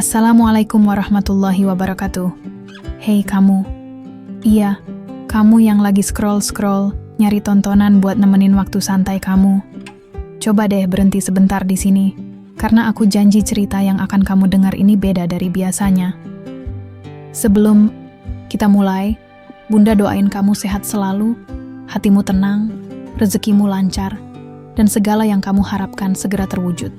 Assalamualaikum warahmatullahi wabarakatuh. Hei kamu. Iya, kamu yang lagi scroll-scroll, nyari tontonan buat nemenin waktu santai kamu. Coba deh berhenti sebentar di sini, karena aku janji cerita yang akan kamu dengar ini beda dari biasanya. Sebelum kita mulai, Bunda doain kamu sehat selalu, hatimu tenang, rezekimu lancar, dan segala yang kamu harapkan segera terwujud.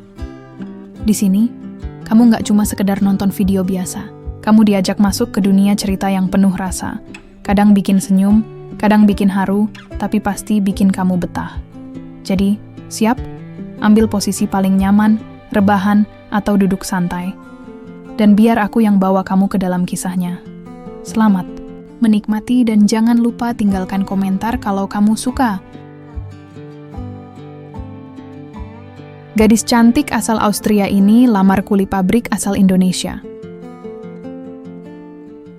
Di sini, kamu nggak cuma sekedar nonton video biasa. Kamu diajak masuk ke dunia cerita yang penuh rasa. Kadang bikin senyum, kadang bikin haru, tapi pasti bikin kamu betah. Jadi, siap? Ambil posisi paling nyaman, rebahan, atau duduk santai. Dan biar aku yang bawa kamu ke dalam kisahnya. Selamat menikmati dan jangan lupa tinggalkan komentar kalau kamu suka. Gadis cantik asal Austria ini lamar kuli pabrik asal Indonesia.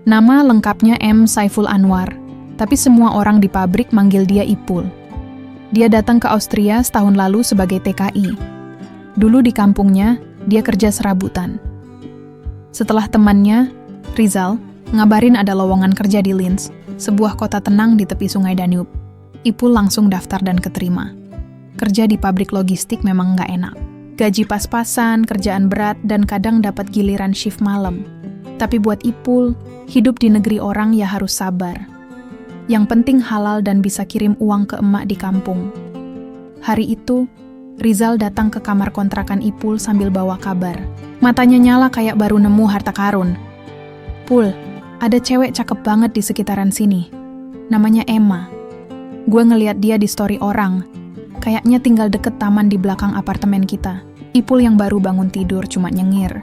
Nama lengkapnya M. Saiful Anwar, tapi semua orang di pabrik manggil dia Ipul. Dia datang ke Austria setahun lalu sebagai TKI. Dulu di kampungnya, dia kerja serabutan. Setelah temannya, Rizal, ngabarin ada lowongan kerja di Linz, sebuah kota tenang di tepi sungai Danube. Ipul langsung daftar dan keterima. Kerja di pabrik logistik memang nggak enak. Gaji pas-pasan, kerjaan berat, dan kadang dapat giliran shift malam. Tapi buat Ipul, hidup di negeri orang ya harus sabar. Yang penting halal dan bisa kirim uang ke emak di kampung. Hari itu, Rizal datang ke kamar kontrakan Ipul sambil bawa kabar. Matanya nyala kayak baru nemu harta karun. Pul, ada cewek cakep banget di sekitaran sini. Namanya Emma. Gue ngeliat dia di story orang. Kayaknya tinggal deket taman di belakang apartemen kita. Ipul yang baru bangun tidur cuma nyengir.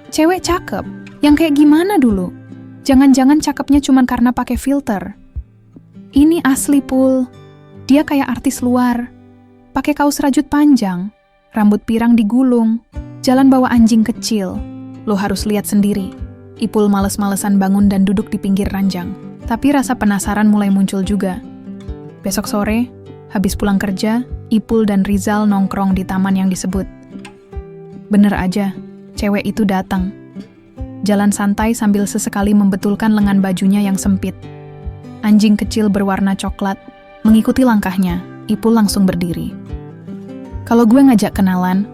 Cewek cakep? Yang kayak gimana dulu? Jangan-jangan cakepnya cuma karena pakai filter. Ini asli, Pul. Dia kayak artis luar. Pakai kaos rajut panjang, rambut pirang digulung, jalan bawa anjing kecil. Lo harus lihat sendiri. Ipul males-malesan bangun dan duduk di pinggir ranjang. Tapi rasa penasaran mulai muncul juga. Besok sore, habis pulang kerja, Ipul dan Rizal nongkrong di taman yang disebut. Bener aja, cewek itu datang. Jalan santai sambil sesekali membetulkan lengan bajunya yang sempit. Anjing kecil berwarna coklat mengikuti langkahnya. Ipul langsung berdiri. Kalau gue ngajak kenalan,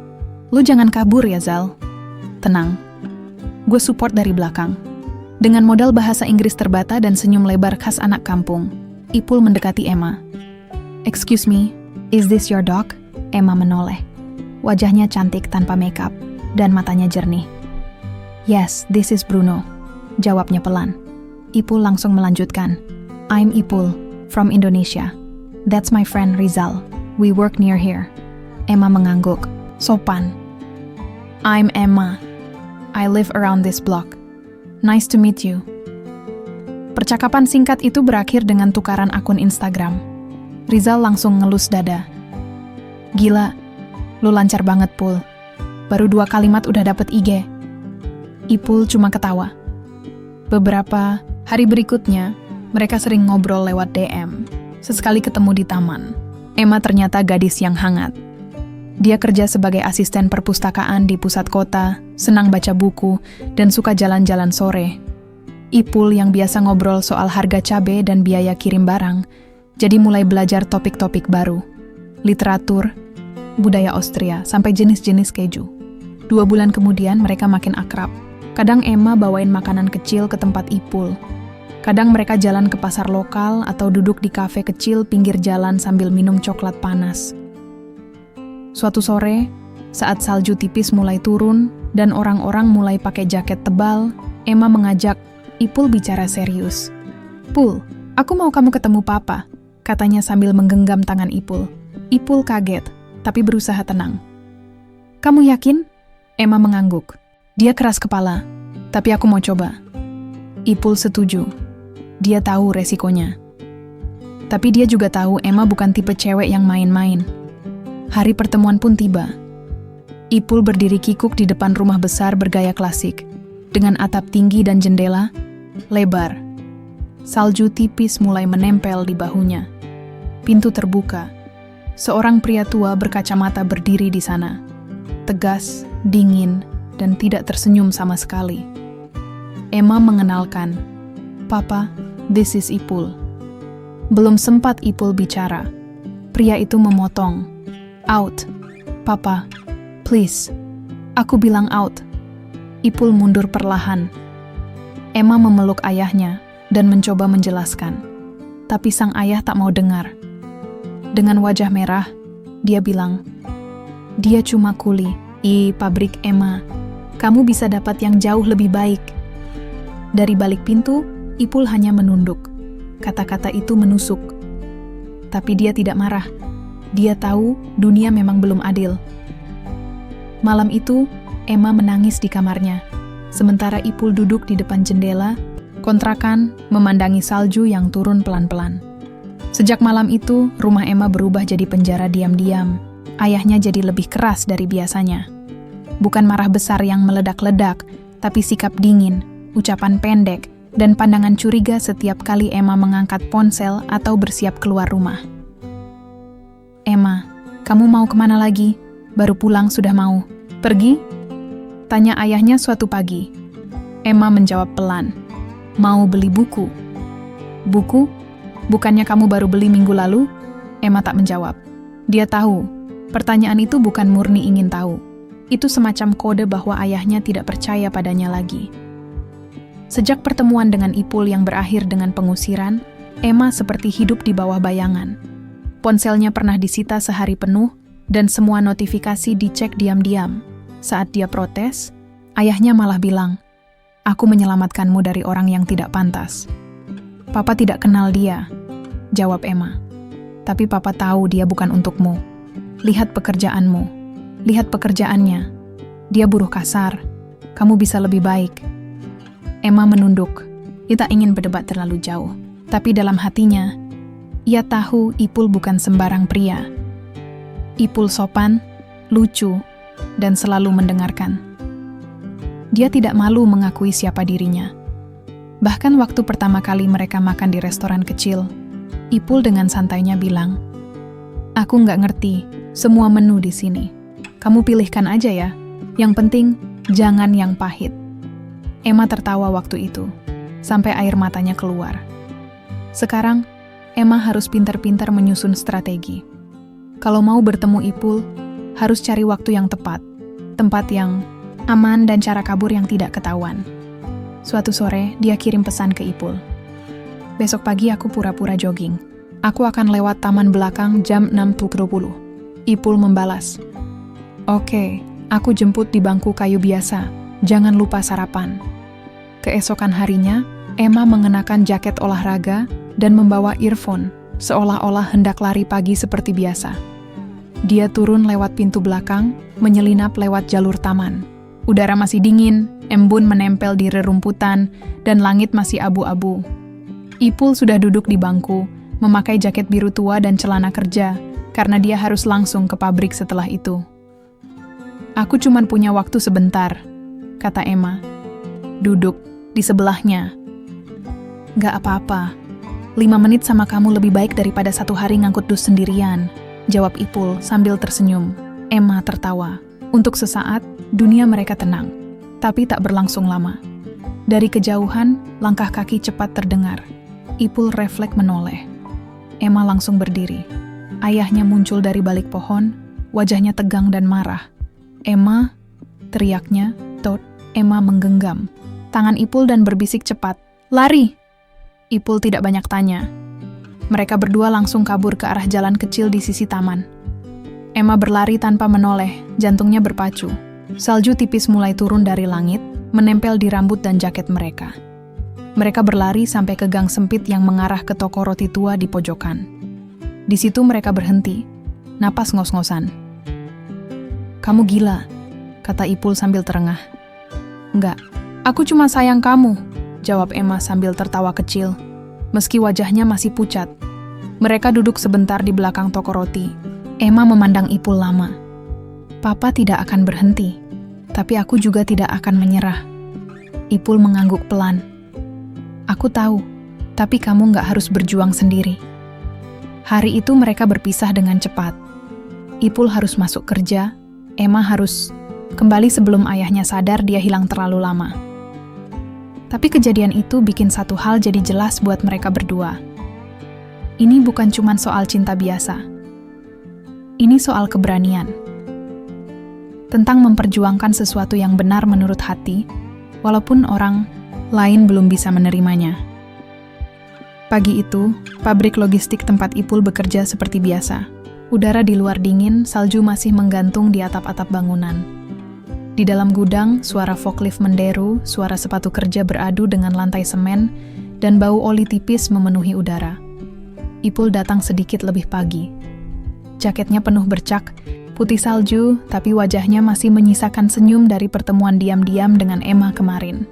lu jangan kabur ya, Zal. Tenang, gue support dari belakang. Dengan modal bahasa Inggris terbata dan senyum lebar khas anak kampung, Ipul mendekati Emma. Excuse me, is this your dog? Emma menoleh. Wajahnya cantik tanpa makeup, dan matanya jernih. Yes, this is Bruno. Jawabnya pelan. Ipul langsung melanjutkan. I'm Ipul, from Indonesia. That's my friend Rizal. We work near here. Emma mengangguk. Sopan. I'm Emma. I live around this block. Nice to meet you. Percakapan singkat itu berakhir dengan tukaran akun Instagram. Rizal langsung ngelus dada. Gila, lu lancar banget, Pul. Baru 2 kalimat udah dapet IG. Ipul cuma ketawa. Beberapa hari berikutnya, mereka sering ngobrol lewat DM. Sesekali ketemu di taman. Emma ternyata gadis yang hangat. Dia kerja sebagai asisten perpustakaan di pusat kota, senang baca buku, dan suka jalan-jalan sore. Ipul yang biasa ngobrol soal harga cabai dan biaya kirim barang, jadi mulai belajar topik-topik baru. Literatur, budaya Austria, sampai jenis-jenis keju. 2 bulan kemudian mereka makin akrab. Kadang Emma bawain makanan kecil ke tempat Ipul. Kadang mereka jalan ke pasar lokal atau duduk di kafe kecil pinggir jalan sambil minum coklat panas. Suatu sore, saat salju tipis mulai turun dan orang-orang mulai pakai jaket tebal, Emma mengajak Ipul bicara serius. Pul, aku mau kamu ketemu papa, katanya sambil menggenggam tangan Ipul. Ipul kaget, tapi berusaha tenang. Kamu yakin? Emma mengangguk. Dia keras kepala, tapi aku mau coba. Ipul setuju. Dia tahu resikonya. Tapi dia juga tahu Emma bukan tipe cewek yang main-main. Hari pertemuan pun tiba. Ipul berdiri kikuk di depan rumah besar bergaya klasik, dengan atap tinggi dan jendela lebar. Salju tipis mulai menempel di bahunya. Pintu terbuka. Seorang pria tua berkacamata berdiri di sana. Tegas, dingin, dan tidak tersenyum sama sekali. Emma mengenalkan, "Papa, this is Ipul." Belum sempat Ipul bicara, pria itu memotong, "Out, Papa, please." Aku bilang out. Ipul mundur perlahan. Emma memeluk ayahnya dan mencoba menjelaskan. Tapi sang ayah tak mau dengar. Dengan wajah merah, dia bilang, "Dia cuma kuli di pabrik Emma. Kamu bisa dapat yang jauh lebih baik." Dari balik pintu, Ipul hanya menunduk. Kata-kata itu menusuk. Tapi dia tidak marah. Dia tahu dunia memang belum adil. Malam itu, Emma menangis di kamarnya. Sementara Ipul duduk di depan jendela, kontrakan memandangi salju yang turun pelan-pelan. Sejak malam itu, rumah Emma berubah jadi penjara diam-diam. Ayahnya jadi lebih keras dari biasanya. Bukan marah besar yang meledak-ledak, tapi sikap dingin, ucapan pendek, dan pandangan curiga setiap kali Emma mengangkat ponsel atau bersiap keluar rumah. "Emma, kamu mau kemana lagi? Baru pulang sudah mau pergi?" Tanya ayahnya suatu pagi. Emma menjawab pelan, "Mau beli buku." "Buku? Bukannya kamu baru beli minggu lalu?" Emma tak menjawab. Dia tahu, pertanyaan itu bukan murni ingin tahu. Itu semacam kode bahwa ayahnya tidak percaya padanya lagi. Sejak pertemuan dengan Ipul yang berakhir dengan pengusiran, Emma seperti hidup di bawah bayangan. Ponselnya pernah disita sehari penuh, dan semua notifikasi dicek diam-diam. Saat dia protes, ayahnya malah bilang, "Aku menyelamatkanmu dari orang yang tidak pantas." "Papa tidak kenal dia," jawab Emma. "Tapi Papa tahu dia bukan untukmu. Lihat pekerjaanmu. Lihat pekerjaannya. Dia buruh kasar. Kamu bisa lebih baik." Emma menunduk. Ia tak ingin berdebat terlalu jauh. Tapi dalam hatinya, ia tahu Ipul bukan sembarang pria. Ipul sopan, lucu, dan selalu mendengarkan. Dia tidak malu mengakui siapa dirinya. Bahkan waktu pertama kali mereka makan di restoran kecil, Ipul dengan santainya bilang, "Aku nggak ngerti semua menu di sini. Kamu pilihkan aja ya. Yang penting, jangan yang pahit." Emma tertawa waktu itu, sampai air matanya keluar. Sekarang, Emma harus pintar-pintar menyusun strategi. Kalau mau bertemu Ipul, harus cari waktu yang tepat, tempat yang aman dan cara kabur yang tidak ketahuan. Suatu sore, dia kirim pesan ke Ipul. "Besok pagi aku pura-pura jogging. Aku akan lewat taman belakang jam 6.20. Ipul membalas, "Oke, aku jemput di bangku kayu biasa. Jangan lupa sarapan." Keesokan harinya, Emma mengenakan jaket olahraga dan membawa earphone, seolah-olah hendak lari pagi seperti biasa. Dia turun lewat pintu belakang, menyelinap lewat jalur taman. Udara masih dingin, embun menempel di rerumputan, dan langit masih abu-abu. Ipul sudah duduk di bangku, memakai jaket biru tua dan celana kerja, karena dia harus langsung ke pabrik setelah itu. "Aku cuma punya waktu sebentar," kata Emma. Duduk di sebelahnya. "Gak apa-apa. 5 menit sama kamu lebih baik daripada 1 hari ngangkut dus sendirian," jawab Ipul sambil tersenyum. Emma tertawa. Untuk sesaat, dunia mereka tenang. Tapi tak berlangsung lama. Dari kejauhan, langkah kaki cepat terdengar. Ipul refleks menoleh. Emma langsung berdiri. Ayahnya muncul dari balik pohon, wajahnya tegang dan marah. "Emma," teriaknya. Emma menggenggam tangan Ipul dan berbisik cepat, "Lari!" Ipul tidak banyak tanya. Mereka berdua langsung kabur ke arah jalan kecil di sisi taman. Emma berlari tanpa menoleh, jantungnya berpacu. Salju tipis mulai turun dari langit, menempel di rambut dan jaket mereka. Mereka berlari sampai ke gang sempit yang mengarah ke toko roti tua di pojokan. Di situ mereka berhenti, napas ngos-ngosan. "Kamu gila," kata Ipul sambil terengah. "Enggak, aku cuma sayang kamu," jawab Emma sambil tertawa kecil, meski wajahnya masih pucat. Mereka duduk sebentar di belakang toko roti. Emma memandang Ipul lama. "Papa tidak akan berhenti, tapi aku juga tidak akan menyerah." Ipul mengangguk pelan. "Aku tahu, tapi kamu nggak harus berjuang sendiri." Hari itu mereka berpisah dengan cepat. Ipul harus masuk kerja, Emma harus Kembali sebelum ayahnya sadar dia hilang terlalu lama. Tapi kejadian itu bikin satu hal jadi jelas buat mereka berdua. Ini bukan cuma soal cinta biasa. Ini soal keberanian. Tentang memperjuangkan sesuatu yang benar menurut hati, walaupun orang lain belum bisa menerimanya. Pagi itu, pabrik logistik tempat Ipul bekerja seperti biasa. Udara di luar dingin, salju masih menggantung di atap-atap bangunan. Di dalam gudang, suara forklift menderu, suara sepatu kerja beradu dengan lantai semen, dan bau oli tipis memenuhi udara. Ipul datang sedikit lebih pagi. Jaketnya penuh bercak, putih salju, tapi wajahnya masih menyisakan senyum dari pertemuan diam-diam dengan Emma kemarin.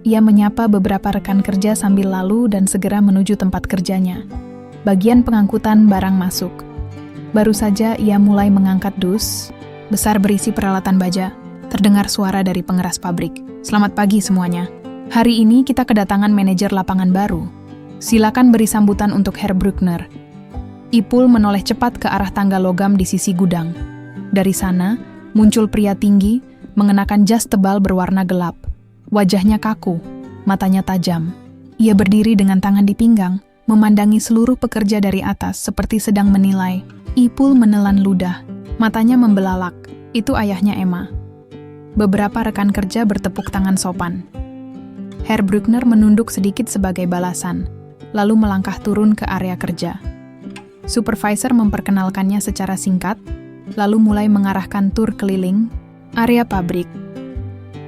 Ia menyapa beberapa rekan kerja sambil lalu dan segera menuju tempat kerjanya. Bagian pengangkutan barang masuk. Baru saja ia mulai mengangkat dus besar berisi peralatan baja. Terdengar suara dari pengeras pabrik. Selamat pagi semuanya. Hari ini kita kedatangan manajer lapangan baru. Silakan beri sambutan untuk Herr Bruckner. Ipul menoleh cepat ke arah tangga logam di sisi gudang. Dari sana, muncul pria tinggi, mengenakan jas tebal berwarna gelap. Wajahnya kaku, matanya tajam. Ia berdiri dengan tangan di pinggang, memandangi seluruh pekerja dari atas seperti sedang menilai. Ipul menelan ludah, matanya membelalak. Itu ayahnya Emma. Beberapa rekan kerja bertepuk tangan sopan. Herr Bruckner menunduk sedikit sebagai balasan, lalu melangkah turun ke area kerja. Supervisor memperkenalkannya secara singkat, lalu mulai mengarahkan tur keliling area pabrik.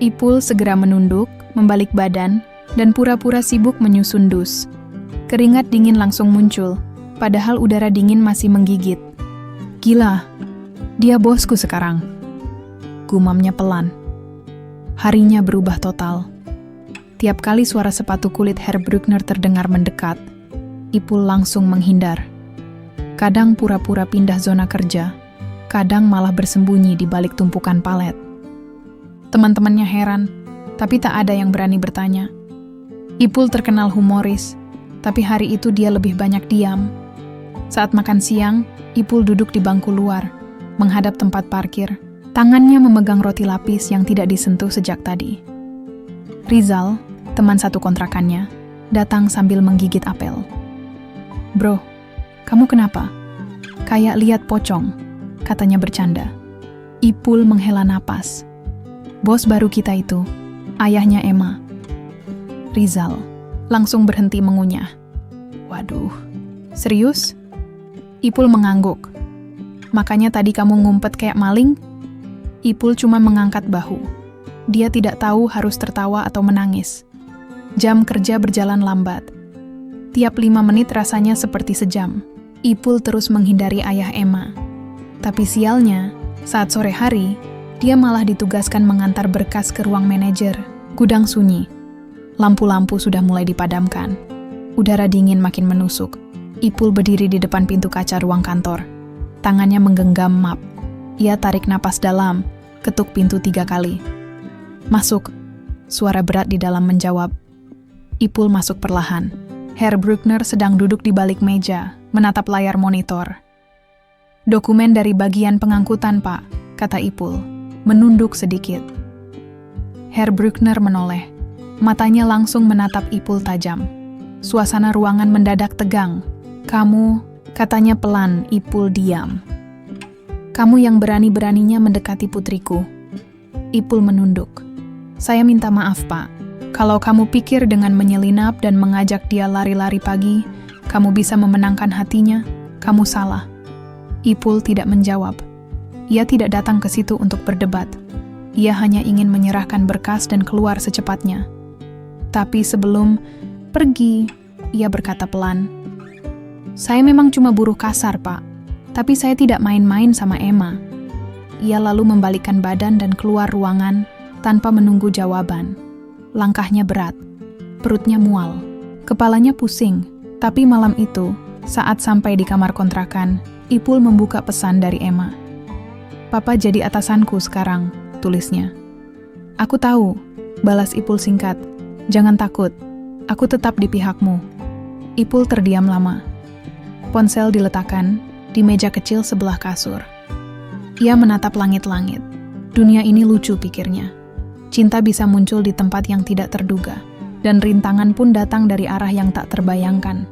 Ipul segera menunduk, membalik badan, dan pura-pura sibuk menyusun dus. Keringat dingin langsung muncul, padahal udara dingin masih menggigit. Gila, dia bosku sekarang. Gumamnya pelan. Harinya berubah total. Tiap kali suara sepatu kulit Herr Bruckner terdengar mendekat, Ipul langsung menghindar. Kadang pura-pura pindah zona kerja, kadang malah bersembunyi di balik tumpukan palet. Teman-temannya heran, tapi tak ada yang berani bertanya. Ipul terkenal humoris, tapi hari itu dia lebih banyak diam. Saat makan siang, Ipul duduk di bangku luar, menghadap tempat parkir. Tangannya memegang roti lapis yang tidak disentuh sejak tadi. Rizal, teman satu kontrakannya, datang sambil menggigit apel. Bro, kamu kenapa? Kayak lihat pocong, katanya bercanda. Ipul menghela napas. Bos baru kita itu, ayahnya Emma. Rizal langsung berhenti mengunyah. Waduh, serius? Ipul mengangguk. Makanya tadi kamu ngumpet kayak maling? Ipul cuma mengangkat bahu. Dia tidak tahu harus tertawa atau menangis. Jam kerja berjalan lambat. Tiap 5 menit rasanya seperti sejam. Ipul terus menghindari ayah Emma. Tapi sialnya, saat sore hari, dia malah ditugaskan mengantar berkas ke ruang manajer. Gudang sunyi. Lampu-lampu sudah mulai dipadamkan. Udara dingin makin menusuk. Ipul berdiri di depan pintu kaca ruang kantor. Tangannya menggenggam map. Ia tarik napas dalam, ketuk pintu 3 kali. Masuk. Suara berat di dalam menjawab. Ipul masuk perlahan. Herr Bruckner sedang duduk di balik meja, menatap layar monitor. Dokumen dari bagian pengangkutan, Pak, kata Ipul, menunduk sedikit. Herr Bruckner menoleh. Matanya langsung menatap Ipul tajam. Suasana ruangan mendadak tegang. Kamu, katanya pelan. Ipul diam. Kamu yang berani-beraninya mendekati putriku. Ipul menunduk. Saya minta maaf, Pak. Kalau kamu pikir dengan menyelinap dan mengajak dia lari-lari pagi, kamu bisa memenangkan hatinya, kamu salah. Ipul tidak menjawab. Ia tidak datang ke situ untuk berdebat. Ia hanya ingin menyerahkan berkas dan keluar secepatnya. Tapi sebelum pergi, ia berkata pelan, "Saya memang cuma buruh kasar, Pak. Tapi saya tidak main-main sama Emma." Ia lalu membalikkan badan dan keluar ruangan tanpa menunggu jawaban. Langkahnya berat, perutnya mual, kepalanya pusing. Tapi malam itu, saat sampai di kamar kontrakan, Ipul membuka pesan dari Emma. "Papa jadi atasanku sekarang," tulisnya. "Aku tahu," balas Ipul singkat. "Jangan takut, aku tetap di pihakmu." Ipul terdiam lama. Ponsel diletakkan di meja kecil sebelah kasur. Ia menatap langit-langit. Dunia ini lucu, pikirnya. Cinta bisa muncul di tempat yang tidak terduga, dan rintangan pun datang dari arah yang tak terbayangkan.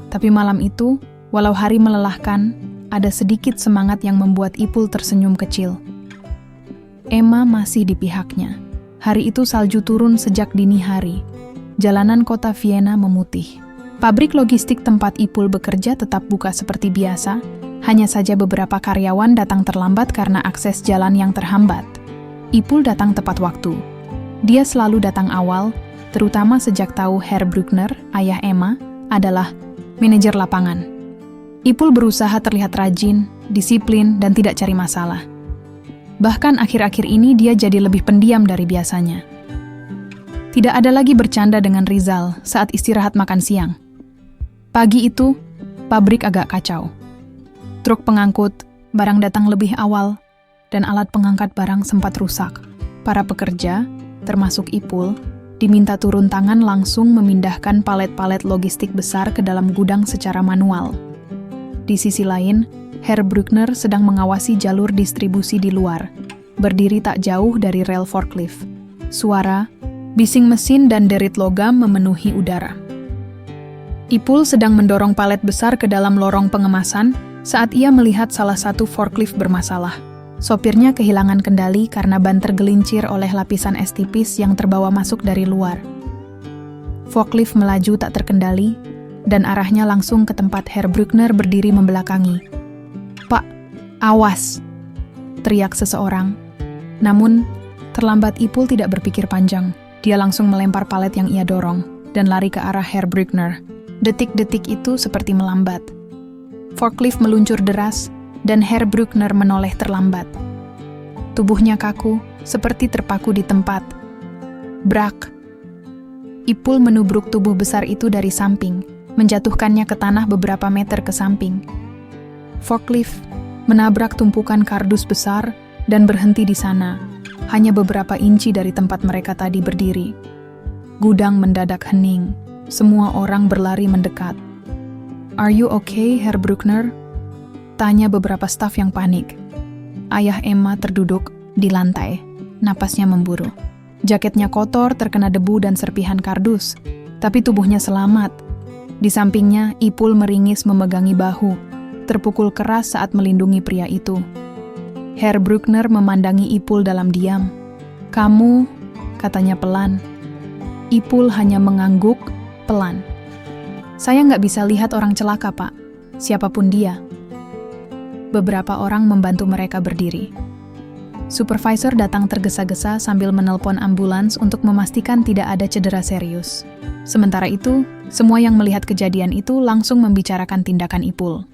Tapi malam itu, walau hari melelahkan, ada sedikit semangat yang membuat Ipul tersenyum kecil. Emma masih di pihaknya. Hari itu salju turun sejak dini hari. Jalanan kota Vienna memutih. Pabrik logistik tempat Ipul bekerja tetap buka seperti biasa, hanya saja beberapa karyawan datang terlambat karena akses jalan yang terhambat. Ipul datang tepat waktu. Dia selalu datang awal, terutama sejak tahu Herr Bruckner, ayah Emma, adalah manajer lapangan. Ipul berusaha terlihat rajin, disiplin, dan tidak cari masalah. Bahkan akhir-akhir ini dia jadi lebih pendiam dari biasanya. Tidak ada lagi bercanda dengan Rizal saat istirahat makan siang. Pagi itu, pabrik agak kacau. Truk pengangkut, barang datang lebih awal, dan alat pengangkat barang sempat rusak. Para pekerja, termasuk Ipul, diminta turun tangan langsung memindahkan palet-palet logistik besar ke dalam gudang secara manual. Di sisi lain, Herr Bruckner sedang mengawasi jalur distribusi di luar, berdiri tak jauh dari rel forklift. Suara, bising mesin dan derit logam memenuhi udara. Ipul sedang mendorong palet besar ke dalam lorong pengemasan saat ia melihat salah satu forklift bermasalah. Sopirnya kehilangan kendali karena ban tergelincir oleh lapisan es tipis yang terbawa masuk dari luar. Forklift melaju tak terkendali, dan arahnya langsung ke tempat Herr Bruckner berdiri membelakangi. "Pak, awas!" teriak seseorang. Namun, terlambat Ipul tidak berpikir panjang. Dia langsung melempar palet yang ia dorong, dan lari ke arah Herr Bruckner. Detik-detik itu seperti melambat. Forklift meluncur deras, dan Herr Bruckner menoleh terlambat. Tubuhnya kaku, seperti terpaku di tempat. Brak! Ipul menubruk tubuh besar itu dari samping, menjatuhkannya ke tanah beberapa meter ke samping. Forklift menabrak tumpukan kardus besar dan berhenti di sana, hanya beberapa inci dari tempat mereka tadi berdiri. Gudang mendadak hening, semua orang berlari mendekat. "Are you okay, Herr Bruckner?" tanya beberapa staf yang panik. Ayah Emma terduduk di lantai, napasnya memburu. Jaketnya kotor, terkena debu dan serpihan kardus, tapi tubuhnya selamat. Di sampingnya, Ipul meringis memegangi bahu, terpukul keras saat melindungi pria itu. Herr Bruckner memandangi Ipul dalam diam. "Kamu," katanya pelan. Ipul hanya mengangguk pelan. "Saya nggak bisa lihat orang celaka, Pak. Siapapun dia." Beberapa orang membantu mereka berdiri. Supervisor datang tergesa-gesa sambil menelpon ambulans untuk memastikan tidak ada cedera serius. Sementara itu, semua yang melihat kejadian itu langsung membicarakan tindakan Ipul.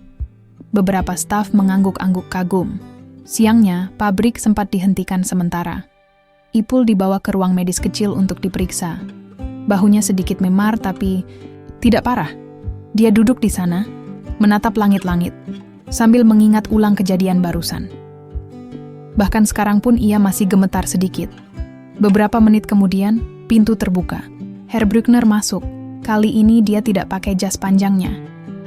Beberapa staf mengangguk-angguk kagum. Siangnya, pabrik sempat dihentikan sementara. Ipul dibawa ke ruang medis kecil untuk diperiksa. Bahunya sedikit memar tapi tidak parah. Dia duduk di sana, menatap langit-langit, sambil mengingat ulang kejadian barusan. Bahkan sekarang pun ia masih gemetar sedikit. Beberapa menit kemudian, pintu terbuka. Herr Bruckner masuk. Kali ini dia tidak pakai jas panjangnya,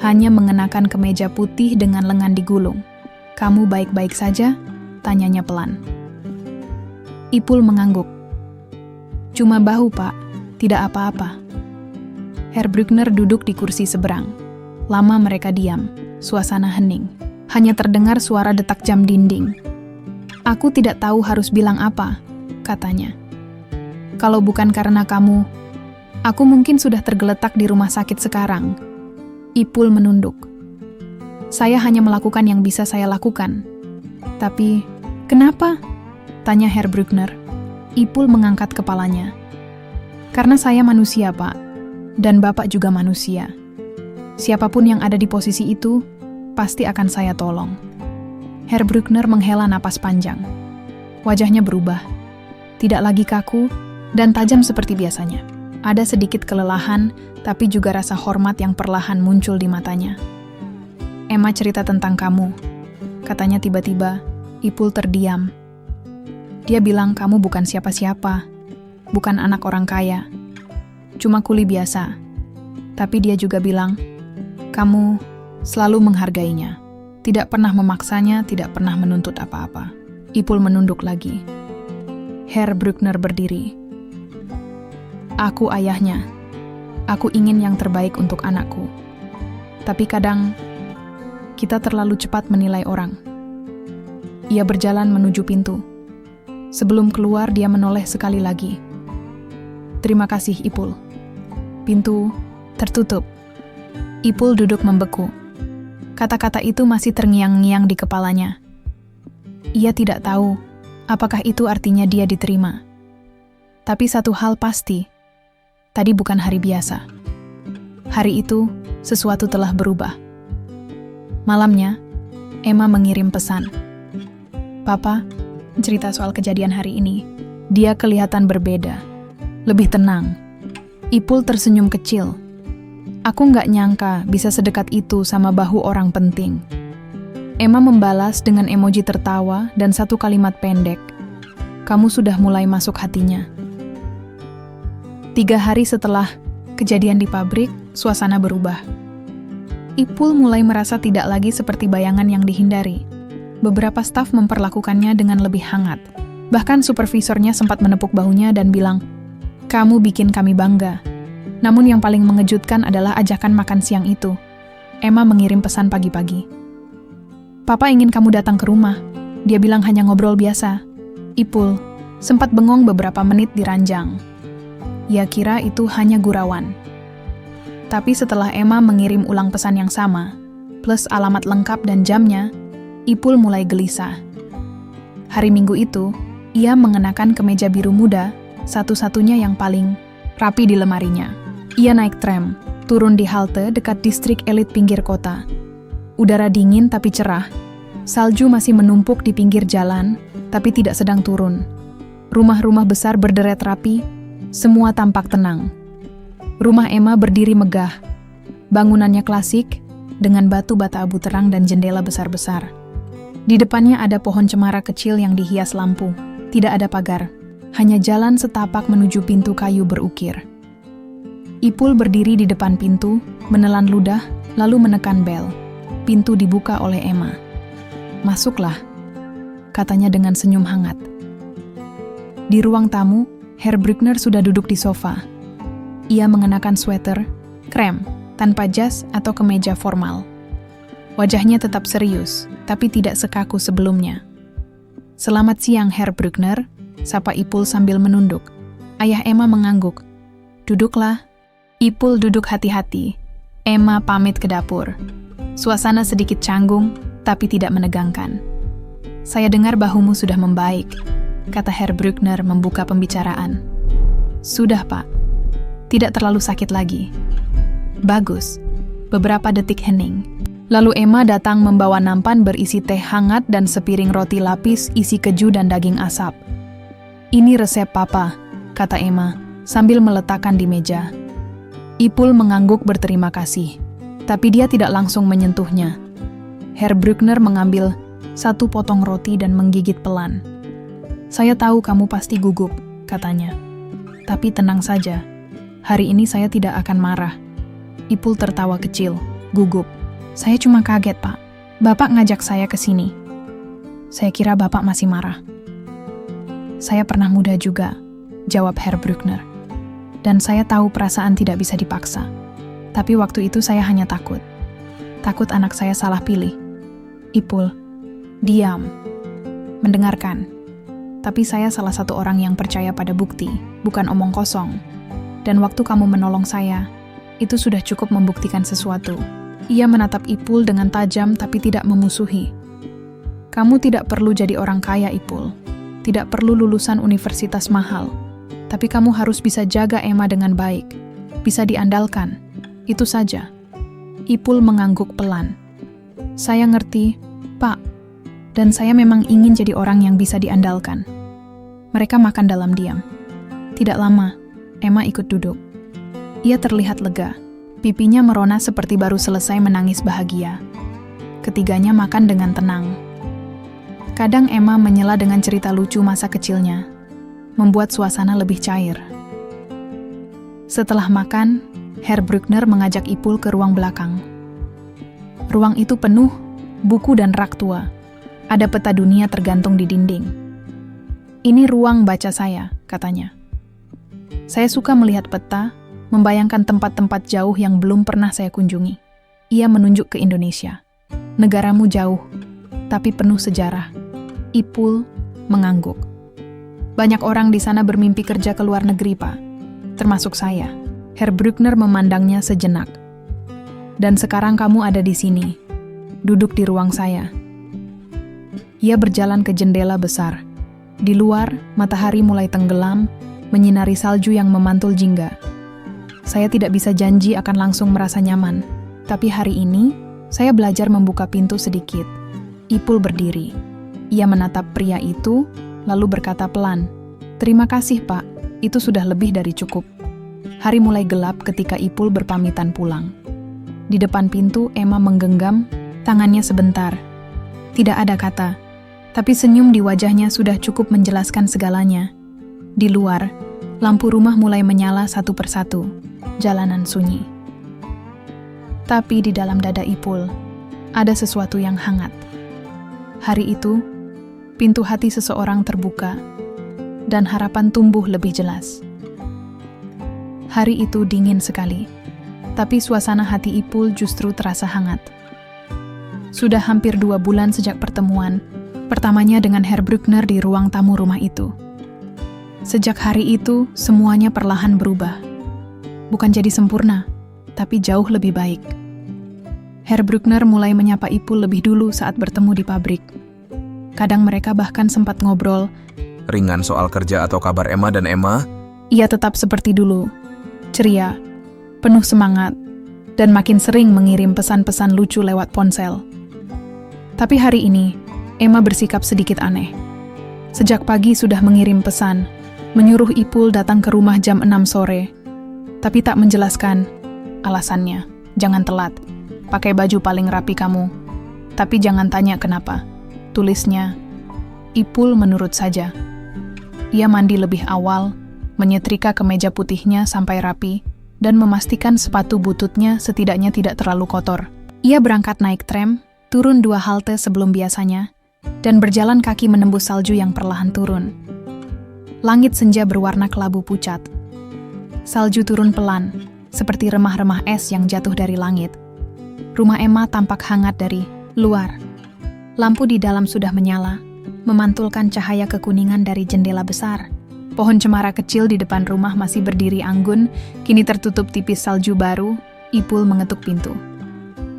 hanya mengenakan kemeja putih dengan lengan digulung. "Kamu baik-baik saja?" tanyanya pelan. Ipul mengangguk. "Cuma bahu, Pak. Tidak apa-apa." Herr Bruckner duduk di kursi seberang. Lama mereka diam. Suasana hening. Hanya terdengar suara detak jam dinding. "Aku tidak tahu harus bilang apa," katanya. "Kalau bukan karena kamu, aku mungkin sudah tergeletak di rumah sakit sekarang." Ipul menunduk. "Saya hanya melakukan yang bisa saya lakukan." "Tapi, kenapa?" tanya Herr Bruckner. Ipul mengangkat kepalanya. "Karena saya manusia, Pak. Dan Bapak juga manusia. Siapapun yang ada di posisi itu, pasti akan saya tolong." Herr Bruckner menghela napas panjang. Wajahnya berubah. Tidak lagi kaku dan tajam seperti biasanya. Ada sedikit kelelahan, tapi juga rasa hormat yang perlahan muncul di matanya. "Emma cerita tentang kamu," katanya tiba-tiba. Ipul terdiam. "Dia bilang kamu bukan siapa-siapa, bukan anak orang kaya, cuma kuli biasa. Tapi dia juga bilang, kamu selalu menghargainya, tidak pernah memaksanya, tidak pernah menuntut apa-apa." Ipul menunduk lagi. Herr Bruckner berdiri. Aku ayahnya. Aku ingin yang terbaik untuk anakku. Tapi kadang, kita terlalu cepat menilai orang. Ia berjalan menuju pintu. Sebelum keluar, dia menoleh sekali lagi. Terima kasih, Ipul. Pintu tertutup. Ipul duduk membeku. Kata-kata itu masih terngiang-ngiang di kepalanya. Ia tidak tahu apakah itu artinya dia diterima. Tapi satu hal pasti, tadi bukan hari biasa. Hari itu, sesuatu telah berubah. Malamnya, Emma mengirim pesan. Papa, cerita soal kejadian hari ini. Dia kelihatan berbeda, lebih tenang. Ipul tersenyum kecil. Aku nggak nyangka bisa sedekat itu sama bahu orang penting. Emma membalas dengan emoji tertawa dan satu kalimat pendek. Kamu sudah mulai masuk hatinya. 3 hari setelah kejadian di pabrik, suasana berubah. Ipul mulai merasa tidak lagi seperti bayangan yang dihindari. Beberapa staf memperlakukannya dengan lebih hangat. Bahkan supervisornya sempat menepuk bahunya dan bilang, "Kamu bikin kami bangga." Namun yang paling mengejutkan adalah ajakan makan siang itu. Emma mengirim pesan pagi-pagi. Papa ingin kamu datang ke rumah. Dia bilang hanya ngobrol biasa. Ipul sempat bengong beberapa menit di ranjang. Ia kira itu hanya gurauan. Tapi setelah Emma mengirim ulang pesan yang sama, plus alamat lengkap dan jamnya, Ipul mulai gelisah. Hari Minggu itu, ia mengenakan kemeja biru muda, satu-satunya yang paling rapi di lemarinya. Ia naik tram, turun di halte dekat distrik elit pinggir kota. Udara dingin tapi cerah. Salju masih menumpuk di pinggir jalan, tapi tidak sedang turun. Rumah-rumah besar berderet rapi, semua tampak tenang. Rumah Emma berdiri megah. Bangunannya klasik, dengan batu bata abu terang dan jendela besar-besar. Di depannya ada pohon cemara kecil yang dihias lampu. Tidak ada pagar, hanya jalan setapak menuju pintu kayu berukir. Ipul berdiri di depan pintu, menelan ludah, lalu menekan bel. Pintu dibuka oleh Emma. Masuklah, katanya dengan senyum hangat. Di ruang tamu, Herr Bruckner sudah duduk di sofa. Ia mengenakan sweater, krem, tanpa jas atau kemeja formal. Wajahnya tetap serius, tapi tidak sekaku sebelumnya. Selamat siang, Herr Bruckner, sapa Ipul sambil menunduk. Ayah Emma mengangguk. Duduklah. Ipul duduk hati-hati. Emma pamit ke dapur. Suasana sedikit canggung, tapi tidak menegangkan. Saya dengar bahumu sudah membaik, kata Herr Bruckner membuka pembicaraan. Sudah, Pak. Tidak terlalu sakit lagi. Bagus. Beberapa detik hening. Lalu Emma datang membawa nampan berisi teh hangat dan sepiring roti lapis isi keju dan daging asap. Ini resep Papa, kata Emma, sambil meletakkan di meja. Ipul mengangguk berterima kasih. Tapi dia tidak langsung menyentuhnya. Herr Bruckner mengambil satu potong roti dan menggigit pelan. Saya tahu kamu pasti gugup, katanya. Tapi tenang saja, hari ini saya tidak akan marah. Ipul tertawa kecil, gugup. Saya cuma kaget, Pak. Bapak ngajak saya ke sini. Saya kira Bapak masih marah. Saya pernah muda juga, jawab Herr Bruckner. Dan saya tahu perasaan tidak bisa dipaksa. Tapi waktu itu saya hanya takut. Takut anak saya salah pilih. Ipul, diam. Mendengarkan. Tapi saya salah satu orang yang percaya pada bukti, bukan omong kosong. Dan waktu kamu menolong saya, itu sudah cukup membuktikan sesuatu. Ia menatap Ipul dengan tajam tapi tidak memusuhi. Kamu tidak perlu jadi orang kaya, Ipul. Tidak perlu lulusan universitas mahal. Tapi kamu harus bisa jaga Emma dengan baik. Bisa diandalkan. Itu saja. Ipul mengangguk pelan. Saya ngerti, Pak. Dan saya memang ingin jadi orang yang bisa diandalkan. Mereka makan dalam diam. Tidak lama, Emma ikut duduk. Ia terlihat lega. Pipinya merona seperti baru selesai menangis bahagia. Ketiganya makan dengan tenang. Kadang Emma menyela dengan cerita lucu masa kecilnya, membuat suasana lebih cair. Setelah makan, Herr Bruckner mengajak Ipul ke ruang belakang. Ruang itu penuh buku dan rak tua. Ada peta dunia tergantung di dinding. Ini ruang baca saya, katanya. Saya suka melihat peta, membayangkan tempat-tempat jauh yang belum pernah saya kunjungi. Ia menunjuk ke Indonesia. Negaramu jauh, tapi penuh sejarah. Ipul mengangguk. Banyak orang di sana bermimpi kerja ke luar negeri, Pak. Termasuk saya. Herr Bruckner memandangnya sejenak. Dan sekarang kamu ada di sini, duduk di ruang saya. Ia berjalan ke jendela besar. Di luar, matahari mulai tenggelam, menyinari salju yang memantul jingga. Saya tidak bisa janji akan langsung merasa nyaman, tapi hari ini, saya belajar membuka pintu sedikit. Ipul berdiri. Ia menatap pria itu, lalu berkata pelan, "Terima kasih, Pak. Itu sudah lebih dari cukup." Hari mulai gelap ketika Ipul berpamitan pulang. Di depan pintu, Emma menggenggam tangannya sebentar. Tidak ada kata, tapi senyum di wajahnya sudah cukup menjelaskan segalanya. Di luar, lampu rumah mulai menyala satu persatu. Jalanan sunyi. Tapi di dalam dada Ipul, ada sesuatu yang hangat. Hari itu, pintu hati seseorang terbuka, dan harapan tumbuh lebih jelas. Hari itu dingin sekali, tapi suasana hati Ipul justru terasa hangat. Sudah hampir 2 bulan sejak pertemuan pertamanya dengan Herr Bruckner di ruang tamu rumah itu. Sejak hari itu, semuanya perlahan berubah. Bukan jadi sempurna, tapi jauh lebih baik. Herr Bruckner mulai menyapa Ipul lebih dulu saat bertemu di pabrik. Kadang mereka bahkan sempat ngobrol ringan soal kerja atau kabar Emma dan Emma. Ia tetap seperti dulu, ceria, penuh semangat, dan makin sering mengirim pesan-pesan lucu lewat ponsel. Tapi hari ini, Emma bersikap sedikit aneh. Sejak pagi sudah mengirim pesan, menyuruh Ipul datang ke rumah jam 6 sore, tapi tak menjelaskan alasannya. Jangan telat, pakai baju paling rapi kamu, tapi jangan tanya kenapa. Tulisnya, Ipul menurut saja. Ia mandi lebih awal, menyetrika kemeja putihnya sampai rapi, dan memastikan sepatu bututnya setidaknya tidak terlalu kotor. Ia berangkat naik tram, turun 2 halte sebelum biasanya, dan berjalan kaki menembus salju yang perlahan turun. Langit senja berwarna kelabu pucat. Salju turun pelan, seperti remah-remah es yang jatuh dari langit. Rumah Emma tampak hangat dari luar. Lampu di dalam sudah menyala, memantulkan cahaya kekuningan dari jendela besar. Pohon cemara kecil di depan rumah masih berdiri anggun, kini tertutup tipis salju baru. Ipul mengetuk pintu.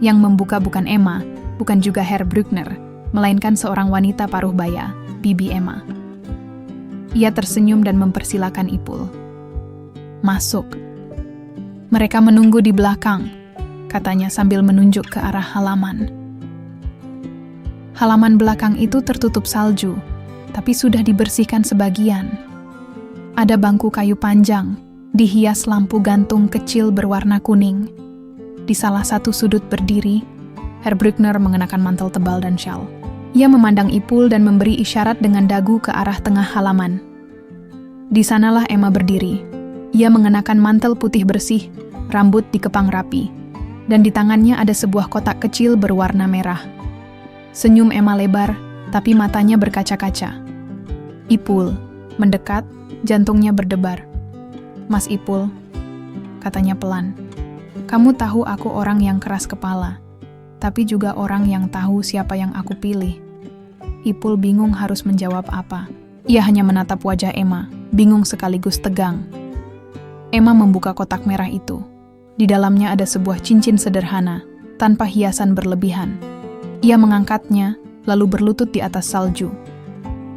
Yang membuka bukan Emma, bukan juga Herr Bruckner, melainkan seorang wanita paruh baya, Bibi Emma. Ia tersenyum dan mempersilakan Ipul. Masuk. Mereka menunggu di belakang, katanya sambil menunjuk ke arah halaman. Halaman belakang itu tertutup salju, tapi sudah dibersihkan sebagian. Ada bangku kayu panjang, dihias lampu gantung kecil berwarna kuning. Di salah satu sudut berdiri, Herr Bruckner mengenakan mantel tebal dan syal. Ia memandang Ipul dan memberi isyarat dengan dagu ke arah tengah halaman. Di sanalah Emma berdiri. Ia mengenakan mantel putih bersih, rambut dikepang rapi, dan di tangannya ada sebuah kotak kecil berwarna merah. Senyum Emma lebar, tapi matanya berkaca-kaca. Ipul mendekat, jantungnya berdebar. "Mas Ipul," katanya pelan, "kamu tahu aku orang yang keras kepala, tapi juga orang yang tahu siapa yang aku pilih." Ipul bingung harus menjawab apa. Ia hanya menatap wajah Emma, bingung sekaligus tegang. Emma membuka kotak merah itu. Di dalamnya ada sebuah cincin sederhana, tanpa hiasan berlebihan. Ia mengangkatnya, lalu berlutut di atas salju.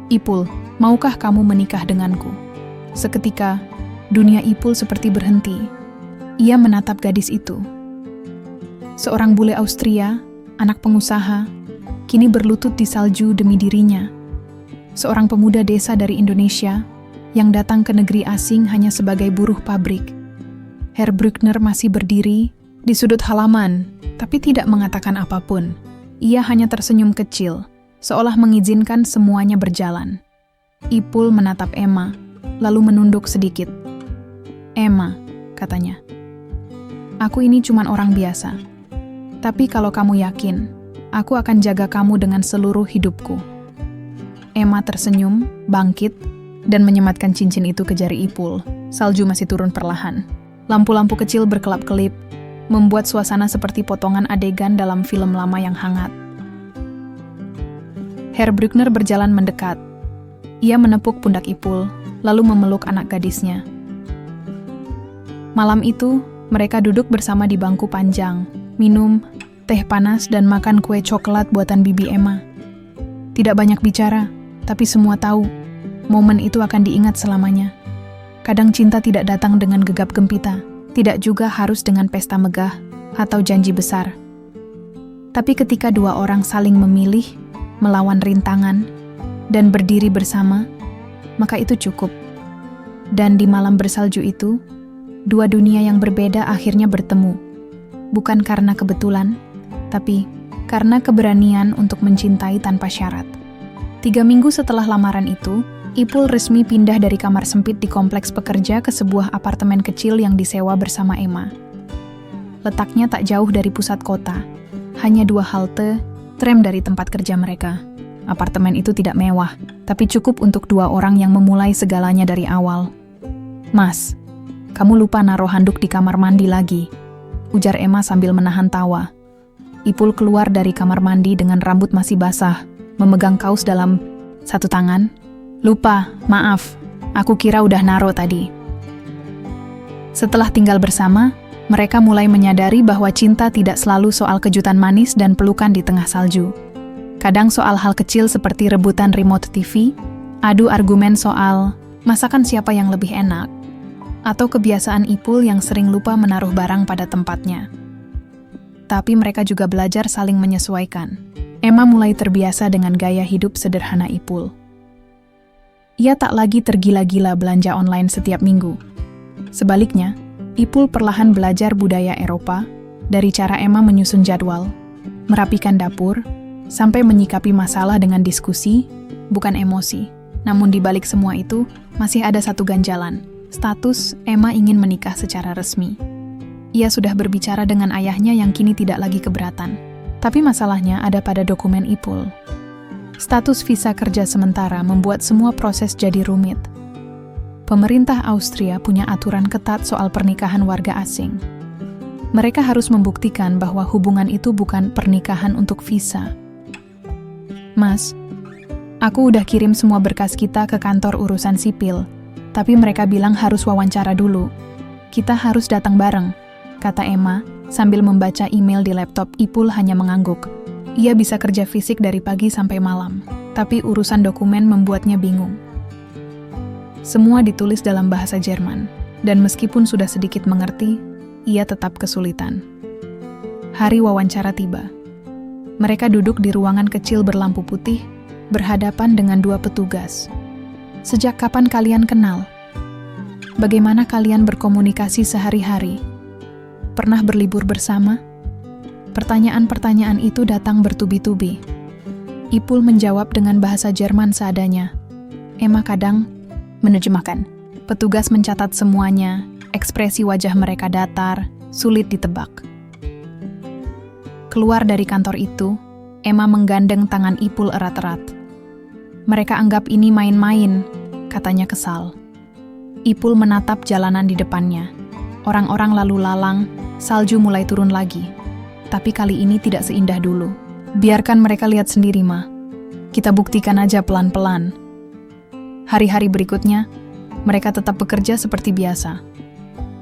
"Ipul, maukah kamu menikah denganku?" Seketika, dunia Ipul seperti berhenti. Ia menatap gadis itu. Seorang bule Austria, anak pengusaha, kini berlutut di salju demi dirinya. Seorang pemuda desa dari Indonesia yang datang ke negeri asing hanya sebagai buruh pabrik. Herr Bruckner masih berdiri di sudut halaman, tapi tidak mengatakan apapun. Ia hanya tersenyum kecil, seolah mengizinkan semuanya berjalan. Ipul menatap Emma, lalu menunduk sedikit. "Emma," katanya, "aku ini cuma orang biasa. Tapi kalau kamu yakin, Aku akan jaga kamu dengan seluruh hidupku. Emma tersenyum, bangkit, dan menyematkan cincin itu ke jari Ipul. Salju masih turun perlahan. Lampu-lampu kecil berkelap-kelip, membuat suasana seperti potongan adegan dalam film lama yang hangat. Herr Bruckner berjalan mendekat. Ia menepuk pundak Ipul, lalu memeluk anak gadisnya. Malam itu, mereka duduk bersama di bangku panjang, minum teh panas dan makan kue coklat buatan bibi Emma. Tidak banyak bicara, tapi semua tahu, momen itu akan diingat selamanya. Kadang cinta tidak datang dengan gegap gempita, tidak juga harus dengan pesta megah atau janji besar. Tapi ketika dua orang saling memilih, melawan rintangan, dan berdiri bersama, maka itu cukup. Dan di malam bersalju itu, dua dunia yang berbeda akhirnya bertemu. Bukan karena kebetulan, tapi karena keberanian untuk mencintai tanpa syarat. 3 minggu setelah lamaran itu, Ipul resmi pindah dari kamar sempit di kompleks pekerja ke sebuah apartemen kecil yang disewa bersama Emma. Letaknya tak jauh dari pusat kota, hanya 2 halte tram dari tempat kerja mereka. Apartemen itu tidak mewah, tapi cukup untuk 2 orang yang memulai segalanya dari awal. "Mas, kamu lupa naruh handuk di kamar mandi lagi," ujar Emma sambil menahan tawa. Ipul keluar dari kamar mandi dengan rambut masih basah, memegang kaos dalam satu tangan. "Lupa, maaf, aku kira udah naruh tadi." Setelah tinggal bersama, mereka mulai menyadari bahwa cinta tidak selalu soal kejutan manis dan pelukan di tengah salju. Kadang soal hal kecil seperti rebutan remote TV, adu argumen soal masakan siapa yang lebih enak, atau kebiasaan Ipul yang sering lupa menaruh barang pada tempatnya. Tapi mereka juga belajar saling menyesuaikan. Emma mulai terbiasa dengan gaya hidup sederhana Ipul. Ia tak lagi tergila-gila belanja online setiap minggu. Sebaliknya, Ipul perlahan belajar budaya Eropa, dari cara Emma menyusun jadwal, merapikan dapur, sampai menyikapi masalah dengan diskusi, bukan emosi. Namun di balik semua itu, masih ada satu ganjalan. Status Emma ingin menikah secara resmi. Ia sudah berbicara dengan ayahnya yang kini tidak lagi keberatan. Tapi masalahnya ada pada dokumen Ipul. Status visa kerja sementara membuat semua proses jadi rumit. Pemerintah Austria punya aturan ketat soal pernikahan warga asing. Mereka harus membuktikan bahwa hubungan itu bukan pernikahan untuk visa. "Mas, aku udah kirim semua berkas kita ke kantor urusan sipil, tapi mereka bilang harus wawancara dulu. Kita harus datang bareng," kata Emma sambil membaca email di laptop. Ipul hanya mengangguk. Ia bisa kerja fisik dari pagi sampai malam, tapi urusan dokumen membuatnya bingung. Semua ditulis dalam bahasa Jerman, dan meskipun sudah sedikit mengerti, ia tetap kesulitan. Hari wawancara tiba. Mereka duduk di ruangan kecil berlampu putih, berhadapan dengan 2 petugas. "Sejak kapan kalian kenal? Bagaimana kalian berkomunikasi sehari-hari? Pernah berlibur bersama?" Pertanyaan-pertanyaan itu datang bertubi-tubi. Ipul menjawab dengan bahasa Jerman seadanya. Emma kadang menerjemahkan. Petugas mencatat semuanya, ekspresi wajah mereka datar, sulit ditebak. Keluar dari kantor itu, Emma menggandeng tangan Ipul erat-erat. "Mereka anggap ini main-main," katanya kesal. Ipul menatap jalanan di depannya. Orang-orang lalu lalang, salju mulai turun lagi. Tapi kali ini tidak seindah dulu. "Biarkan mereka lihat sendiri, Ma. Kita buktikan aja pelan-pelan." Hari-hari berikutnya, mereka tetap bekerja seperti biasa.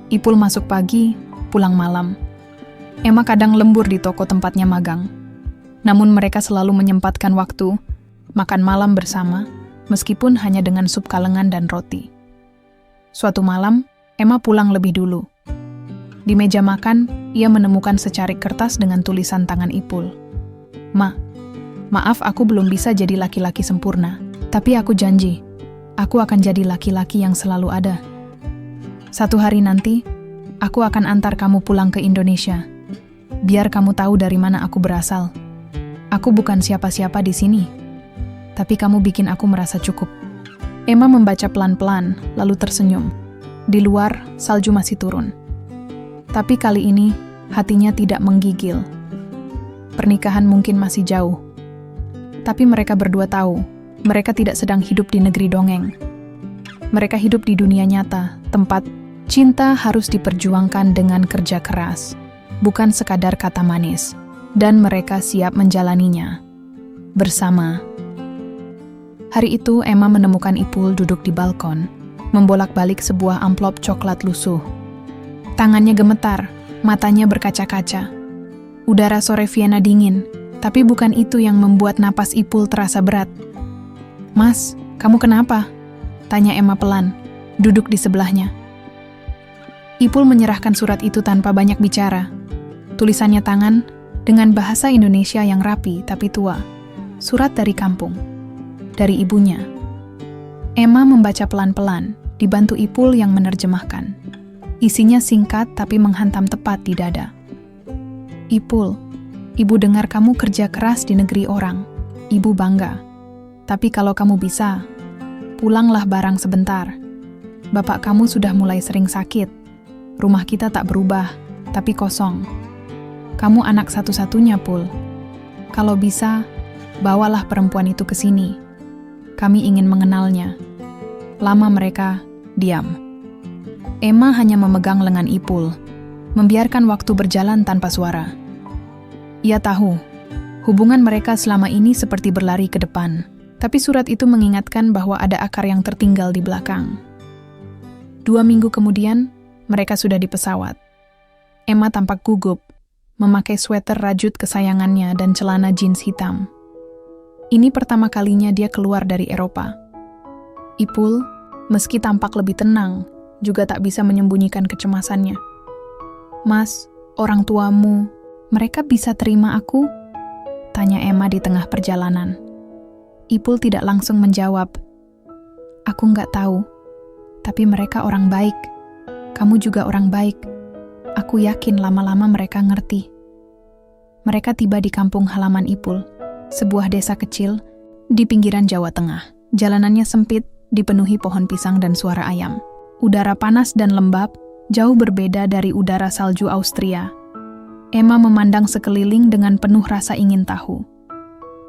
Ipul masuk pagi, pulang malam. Emma kadang lembur di toko tempatnya magang. Namun mereka selalu menyempatkan waktu makan malam bersama, meskipun hanya dengan sup kalengan dan roti. Suatu malam, Emma pulang lebih dulu. Di meja makan, ia menemukan secarik kertas dengan tulisan tangan Ipul. "Ma, maaf aku belum bisa jadi laki-laki sempurna, tapi aku janji, aku akan jadi laki-laki yang selalu ada. Suatu hari nanti, aku akan antar kamu pulang ke Indonesia. Biar kamu tahu dari mana aku berasal. Aku bukan siapa-siapa di sini, tapi kamu bikin aku merasa cukup." Emma membaca pelan-pelan, lalu tersenyum. Di luar, salju masih turun. Tapi kali ini, hatinya tidak menggigil. pernikahan mungkin masih jauh. Tapi mereka berdua tahu, mereka tidak sedang hidup di negeri dongeng. Mereka hidup di dunia nyata, tempat cinta harus diperjuangkan dengan kerja keras, bukan sekadar kata manis. Dan mereka siap menjalaninya bersama. Hari itu Emma menemukan Ipul duduk di balkon, membolak-balik sebuah amplop coklat lusuh. Tangannya gemetar, matanya berkaca-kaca. Udara sore Vienna dingin, tapi bukan itu yang membuat napas Ipul terasa berat. "Mas, kamu kenapa?" tanya Emma pelan, duduk di sebelahnya. Ipul menyerahkan surat itu tanpa banyak bicara. Tulisannya tangan, dengan bahasa Indonesia yang rapi tapi tua. Surat dari kampung. Dari ibunya. Emma membaca pelan-pelan, dibantu Ipul yang menerjemahkan. Isinya singkat tapi menghantam tepat di dada. "Ipul, ibu dengar kamu kerja keras di negeri orang. Ibu bangga. Tapi kalau kamu bisa, pulanglah barang sebentar. Bapak kamu sudah mulai sering sakit. Rumah kita tak berubah, tapi kosong. Kamu anak satu-satunya, Pul. Kalau bisa, bawalah perempuan itu ke sini. Kami ingin mengenalnya." Lama mereka diam. Emma hanya memegang lengan Ipul, membiarkan waktu berjalan tanpa suara. Ia tahu, hubungan mereka selama ini seperti berlari ke depan, tapi surat itu mengingatkan bahwa ada akar yang tertinggal di belakang. 2 minggu kemudian, mereka sudah di pesawat. Emma tampak gugup, memakai sweater rajut kesayangannya dan celana jeans hitam. Ini pertama kalinya dia keluar dari Eropa. Ipul, meski tampak lebih tenang, juga tak bisa menyembunyikan kecemasannya. "Mas, orang tuamu, mereka bisa terima aku?" tanya Emma di tengah perjalanan. Ipul tidak langsung menjawab. "Aku nggak tahu, tapi mereka orang baik. Kamu juga orang baik. Aku yakin lama-lama mereka ngerti." Mereka tiba di kampung halaman Ipul, sebuah desa kecil di pinggiran Jawa Tengah. Jalanannya sempit, dipenuhi pohon pisang dan suara ayam. Udara panas dan lembab, jauh berbeda dari udara salju Austria. Emma memandang sekeliling dengan penuh rasa ingin tahu.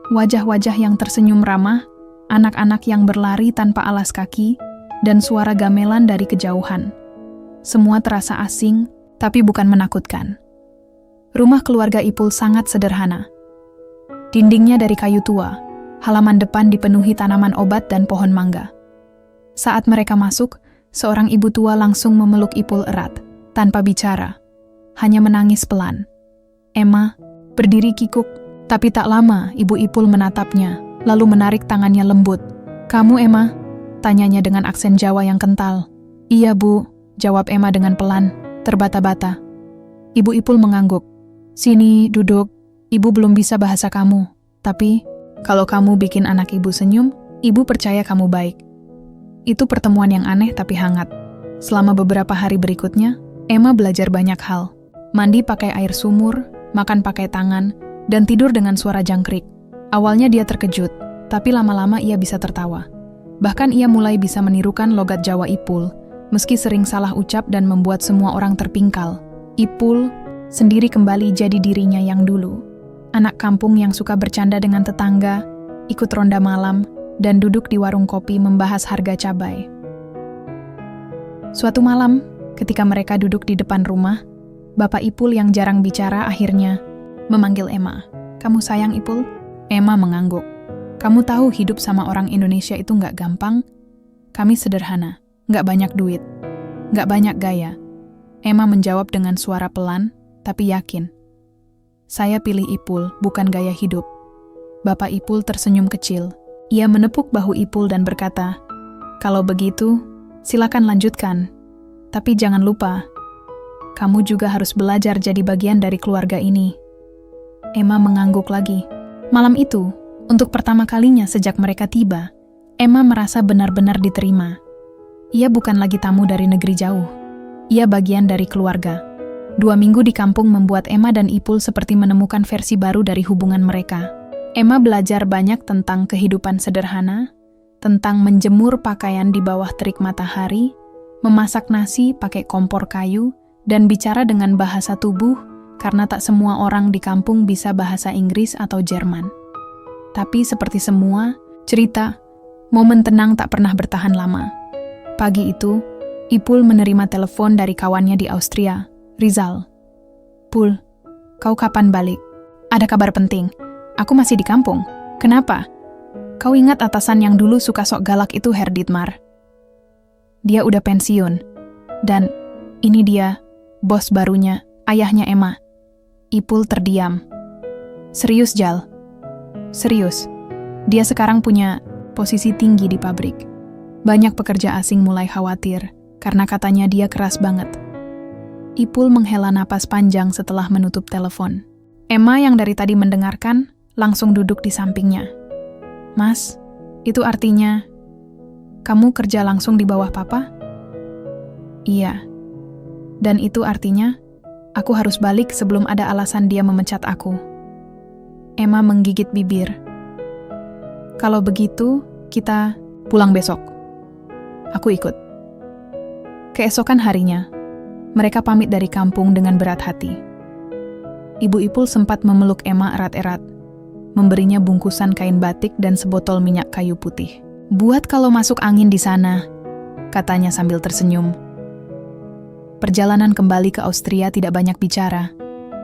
Wajah-wajah yang tersenyum ramah, anak-anak yang berlari tanpa alas kaki, dan suara gamelan dari kejauhan. Semua terasa asing, tapi bukan menakutkan. Rumah keluarga Ipul sangat sederhana. Dindingnya dari kayu tua, halaman depan dipenuhi tanaman obat dan pohon mangga. Saat mereka masuk, seorang ibu tua langsung memeluk Ipul erat, tanpa bicara, hanya menangis pelan. Emma berdiri kikuk, tapi tak lama ibu Ipul menatapnya, lalu menarik tangannya lembut. "Kamu Emma?" tanyanya dengan aksen Jawa yang kental. "Iya Bu," jawab Emma dengan pelan, terbata-bata. Ibu Ipul mengangguk. "Sini, duduk. Ibu belum bisa bahasa kamu, tapi kalau kamu bikin anak ibu senyum, ibu percaya kamu baik." Itu pertemuan yang aneh tapi hangat. Selama beberapa hari berikutnya, Emma belajar banyak hal. Mandi pakai air sumur, makan pakai tangan, dan tidur dengan suara jangkrik. Awalnya dia terkejut, tapi lama-lama ia bisa tertawa. Bahkan ia mulai bisa menirukan logat Jawa Ipul, meski sering salah ucap dan membuat semua orang terpingkal. Ipul sendiri kembali jadi dirinya yang dulu. Anak kampung yang suka bercanda dengan tetangga, ikut ronda malam, dan duduk di warung kopi membahas harga cabai. Suatu malam, ketika mereka duduk di depan rumah, Bapak Ipul yang jarang bicara akhirnya memanggil Emma. "Kamu sayang Ipul?" Emma mengangguk. "Kamu tahu hidup sama orang Indonesia itu nggak gampang? Kami sederhana, nggak banyak duit, nggak banyak gaya." Emma menjawab dengan suara pelan, tapi yakin. "Saya pilih Ipul, bukan gaya hidup." Bapak Ipul tersenyum kecil. Ia menepuk bahu Ipul dan berkata, "Kalau begitu, silakan lanjutkan. Tapi jangan lupa, kamu juga harus belajar jadi bagian dari keluarga ini." Emma mengangguk lagi. Malam itu, untuk pertama kalinya sejak mereka tiba, Emma merasa benar-benar diterima. Ia bukan lagi tamu dari negeri jauh. Ia bagian dari keluarga. 2 minggu di kampung membuat Emma dan Ipul seperti menemukan versi baru dari hubungan mereka. Emma belajar banyak tentang kehidupan sederhana, tentang menjemur pakaian di bawah terik matahari, memasak nasi pakai kompor kayu, dan bicara dengan bahasa tubuh karena tak semua orang di kampung bisa bahasa Inggris atau Jerman. Tapi seperti semua cerita, momen tenang tak pernah bertahan lama. Pagi itu, Ipul menerima telepon dari kawannya di Austria, Rizal. "Pul, kau kapan balik? Ada kabar penting. Aku masih di kampung. Kenapa? Kau ingat atasan yang dulu suka sok galak itu, Herr Dietmar? Dia udah pensiun. Dan ini dia, bos barunya, ayahnya Emma." Ipul terdiam. "Serius, Jal? Serius? Dia sekarang punya posisi tinggi di pabrik. Banyak pekerja asing mulai khawatir, karena katanya dia keras banget." Ipul menghela napas panjang setelah menutup telepon. Emma yang dari tadi mendengarkan, langsung duduk di sampingnya. "Mas, itu artinya kamu kerja langsung di bawah Papa?" "Iya. Dan itu artinya aku harus balik sebelum ada alasan dia memecat aku." Emma menggigit bibir. "Kalau begitu, kita pulang besok. Aku ikut." Keesokan harinya, mereka pamit dari kampung dengan berat hati. Ibu Ipul sempat memeluk Emma erat-erat, memberinya bungkusan kain batik dan sebotol minyak kayu putih. "Buat kalau masuk angin di sana," katanya sambil tersenyum. Perjalanan kembali ke Austria tidak banyak bicara.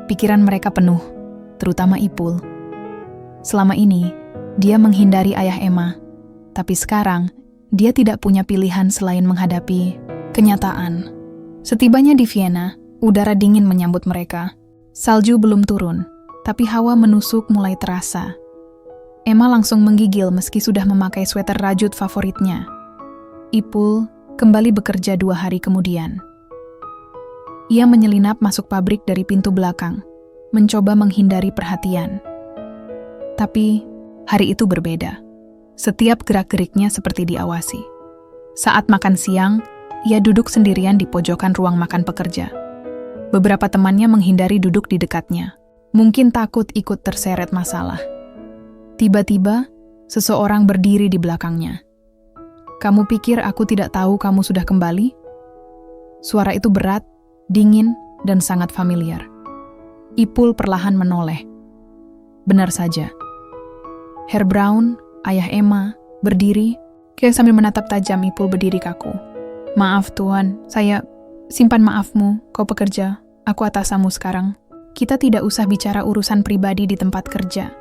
Pikiran mereka penuh, terutama Ipul. Selama ini, dia menghindari ayah Emma. Tapi sekarang, dia tidak punya pilihan selain menghadapi kenyataan. Setibanya di Vienna, udara dingin menyambut mereka. Salju belum turun, tapi hawa menusuk mulai terasa. Emma langsung menggigil meski sudah memakai sweater rajut favoritnya. Ipul kembali bekerja 2 hari kemudian. Ia menyelinap masuk pabrik dari pintu belakang, mencoba menghindari perhatian. Tapi hari itu berbeda. Setiap gerak-geriknya seperti diawasi. Saat makan siang, ia duduk sendirian di pojokan ruang makan pekerja. Beberapa temannya menghindari duduk di dekatnya. Mungkin takut ikut terseret masalah. Tiba-tiba, seseorang berdiri di belakangnya. "Kamu pikir aku tidak tahu kamu sudah kembali?" Suara itu berat, dingin, dan sangat familiar. Ipul perlahan menoleh. Benar saja. Herr Braun, ayah Emma, berdiri, sambil menatap tajam. Ipul berdiri kaku. "Maaf Tuan, saya simpan maafmu, kau pekerja, aku atasanmu sekarang. Kita tidak usah bicara urusan pribadi di tempat kerja.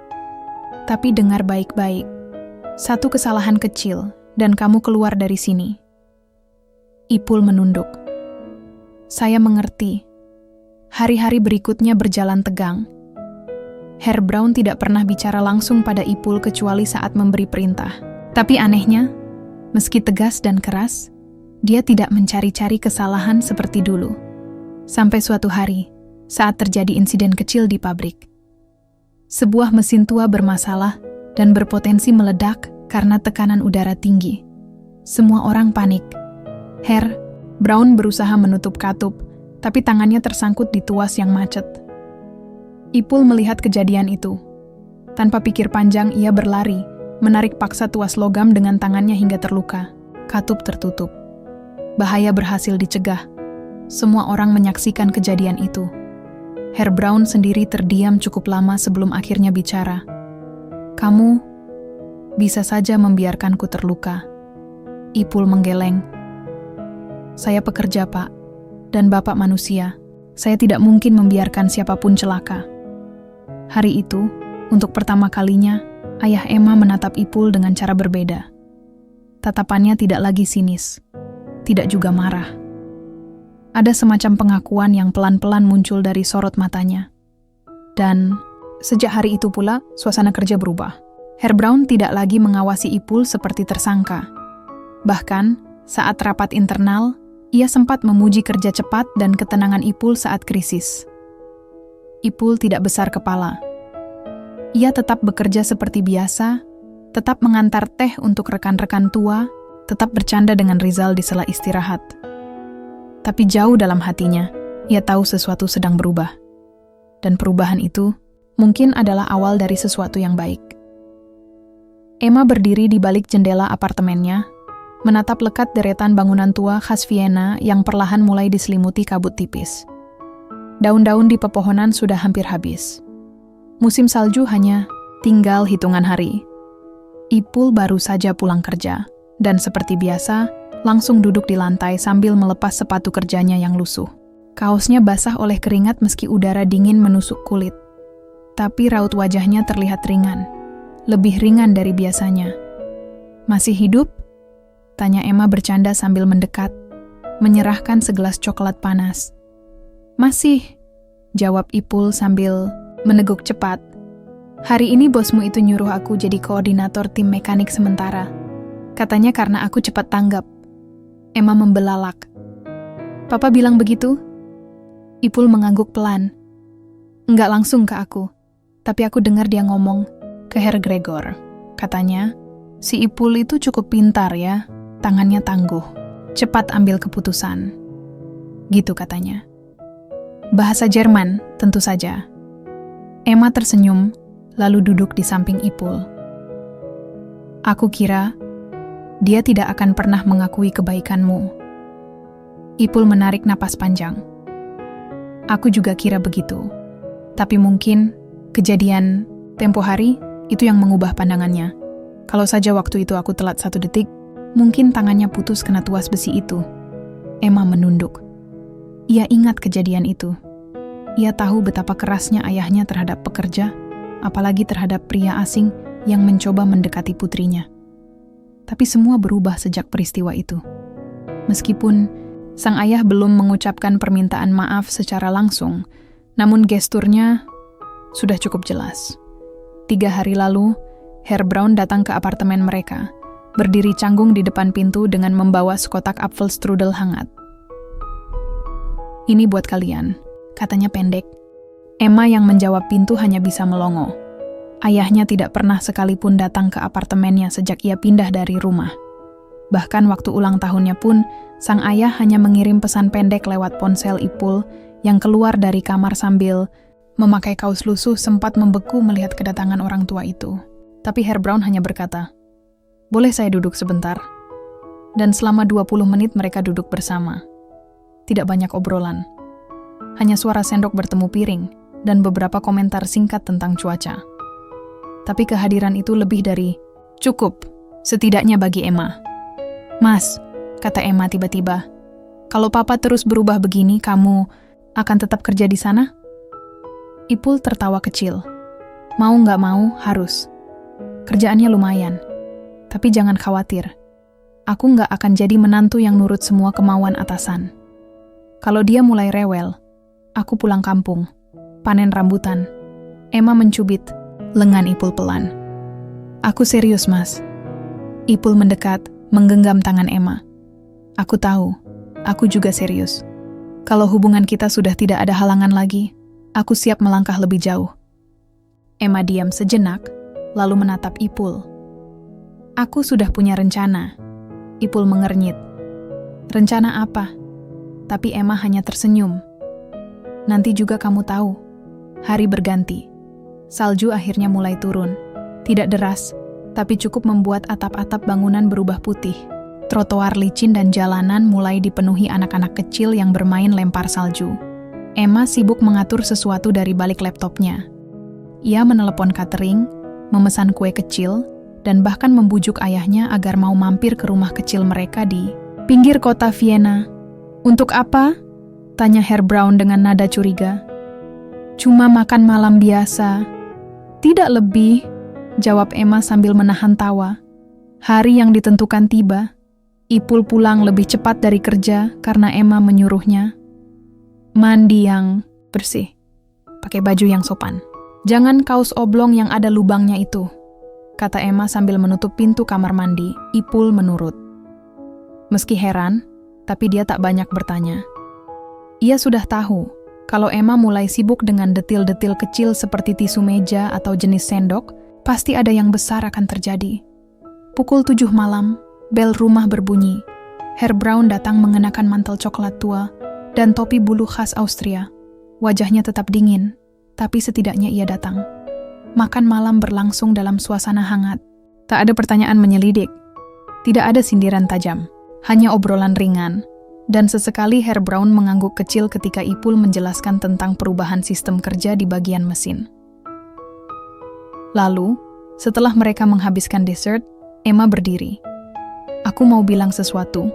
Tapi dengar baik-baik. Satu kesalahan kecil, dan kamu keluar dari sini." Ipul menunduk. "Saya mengerti." Hari-hari berikutnya berjalan tegang. Herr Braun tidak pernah bicara langsung pada Ipul kecuali saat memberi perintah. Tapi anehnya, meski tegas dan keras, dia tidak mencari-cari kesalahan seperti dulu. Sampai suatu hari, saat terjadi insiden kecil di pabrik. Sebuah mesin tua bermasalah dan berpotensi meledak karena tekanan udara tinggi. Semua orang panik. Herr Braun berusaha menutup katup, tapi tangannya tersangkut di tuas yang macet. Ipul melihat kejadian itu. Tanpa pikir panjang, ia berlari, menarik paksa tuas logam dengan tangannya hingga terluka. Katup tertutup. Bahaya berhasil dicegah. Semua orang menyaksikan kejadian itu. Herr Braun sendiri terdiam cukup lama sebelum akhirnya bicara. "Kamu bisa saja membiarkanku terluka." Ipul menggeleng. "Saya pekerja, Pak, dan Bapak manusia. Saya tidak mungkin membiarkan siapapun celaka." Hari itu, untuk pertama kalinya, ayah Emma menatap Ipul dengan cara berbeda. Tatapannya tidak lagi sinis, tidak juga marah. Ada semacam pengakuan yang pelan-pelan muncul dari sorot matanya. Dan sejak hari itu pula, suasana kerja berubah. Herr Braun tidak lagi mengawasi Ipul seperti tersangka. Bahkan, saat rapat internal, ia sempat memuji kerja cepat dan ketenangan Ipul saat krisis. Ipul tidak besar kepala. Ia tetap bekerja seperti biasa, tetap mengantar teh untuk rekan-rekan tua, tetap bercanda dengan Rizal di sela istirahat. Tapi jauh dalam hatinya, ia tahu sesuatu sedang berubah. Dan perubahan itu mungkin adalah awal dari sesuatu yang baik. Emma berdiri di balik jendela apartemennya, menatap lekat deretan bangunan tua khas Vienna yang perlahan mulai diselimuti kabut tipis. Daun-daun di pepohonan sudah hampir habis. Musim salju hanya tinggal hitungan hari. Ipul baru saja pulang kerja, dan seperti biasa, langsung duduk di lantai sambil melepas sepatu kerjanya yang lusuh. Kaosnya basah oleh keringat meski udara dingin menusuk kulit. Tapi raut wajahnya terlihat ringan, lebih ringan dari biasanya. "Masih hidup?" tanya Emma bercanda sambil mendekat, menyerahkan segelas coklat panas. "Masih," jawab Ipul sambil meneguk cepat. "Hari ini bosmu itu nyuruh aku jadi koordinator tim mekanik sementara. Katanya karena aku cepat tanggap." Emma membelalak. "Papa bilang begitu?" Ipul mengangguk pelan. "Enggak langsung ke aku, tapi aku dengar dia ngomong ke Herr Gregor. Katanya, si Ipul itu cukup pintar ya, tangannya tangguh, cepat ambil keputusan. Gitu katanya. Bahasa Jerman, tentu saja." Emma tersenyum, lalu duduk di samping Ipul. "Aku kira dia tidak akan pernah mengakui kebaikanmu." Ipul menarik napas panjang. "Aku juga kira begitu. Tapi mungkin kejadian tempo hari itu yang mengubah pandangannya. Kalau saja waktu itu aku telat 1 detik, mungkin tangannya putus kena tuas besi itu." Emma menunduk. Ia ingat kejadian itu. Ia tahu betapa kerasnya ayahnya terhadap pekerja, apalagi terhadap pria asing yang mencoba mendekati putrinya. Tapi semua berubah sejak peristiwa itu. Meskipun sang ayah belum mengucapkan permintaan maaf secara langsung, namun gesturnya sudah cukup jelas. 3 hari lalu, Herr Braun datang ke apartemen mereka, berdiri canggung di depan pintu dengan membawa sekotak apfelstrudel hangat. "Ini buat kalian," katanya pendek. Emma yang menjawab pintu hanya bisa melongo. Ayahnya tidak pernah sekalipun datang ke apartemennya sejak ia pindah dari rumah. Bahkan waktu ulang tahunnya pun, sang ayah hanya mengirim pesan pendek lewat ponsel Ipul yang keluar dari kamar sambil memakai kaos lusuh sempat membeku melihat kedatangan orang tua itu. Tapi Herr Braun hanya berkata, "Boleh saya duduk sebentar?" Dan selama 20 menit mereka duduk bersama. Tidak banyak obrolan. Hanya suara sendok bertemu piring dan beberapa komentar singkat tentang cuaca. Tapi kehadiran itu lebih dari cukup, setidaknya bagi Emma. "Mas," kata Emma tiba-tiba, "kalau papa terus berubah begini, kamu akan tetap kerja di sana?" Ipul tertawa kecil. "Mau nggak mau, harus. Kerjaannya lumayan. Tapi jangan khawatir. Aku nggak akan jadi menantu yang nurut semua kemauan atasan. Kalau dia mulai rewel, aku pulang kampung, panen rambutan." Emma mencubit lengan Ipul pelan. "Aku serius, Mas." Ipul mendekat, menggenggam tangan Emma. "Aku tahu, aku juga serius. Kalau hubungan kita sudah tidak ada halangan lagi, aku siap melangkah lebih jauh." Emma diam sejenak, lalu menatap Ipul. "Aku sudah punya rencana." Ipul mengernyit. "Rencana apa?" Tapi Emma hanya tersenyum. "Nanti juga kamu tahu." Hari berganti. Salju akhirnya mulai turun. Tidak deras, tapi cukup membuat atap-atap bangunan berubah putih. Trotoar licin dan jalanan mulai dipenuhi anak-anak kecil yang bermain lempar salju. Emma sibuk mengatur sesuatu dari balik laptopnya. Ia menelepon catering, memesan kue kecil, dan bahkan membujuk ayahnya agar mau mampir ke rumah kecil mereka di pinggir kota Vienna. "Untuk apa?" tanya Herr Braun dengan nada curiga. "Cuma makan malam biasa." "Tidak lebih," jawab Emma sambil menahan tawa. Hari yang ditentukan tiba. Ipul pulang lebih cepat dari kerja karena Emma menyuruhnya. "Mandi yang bersih. Pakai baju yang sopan. Jangan kaos oblong yang ada lubangnya itu," kata Emma sambil menutup pintu kamar mandi. Ipul menurut. Meski heran, tapi dia tak banyak bertanya. Ia sudah tahu kalau Emma mulai sibuk dengan detil-detil kecil seperti tisu meja atau jenis sendok, pasti ada yang besar akan terjadi. Pukul 7 malam, bel rumah berbunyi. Herr Braun datang mengenakan mantel coklat tua dan topi bulu khas Austria. Wajahnya tetap dingin, tapi setidaknya ia datang. Makan malam berlangsung dalam suasana hangat. Tak ada pertanyaan menyelidik. Tidak ada sindiran tajam. Hanya obrolan ringan, Dan sesekali Herr Braun mengangguk kecil ketika Ipul menjelaskan tentang perubahan sistem kerja di bagian mesin. Lalu, setelah mereka menghabiskan dessert, Emma berdiri. "Aku mau bilang sesuatu,"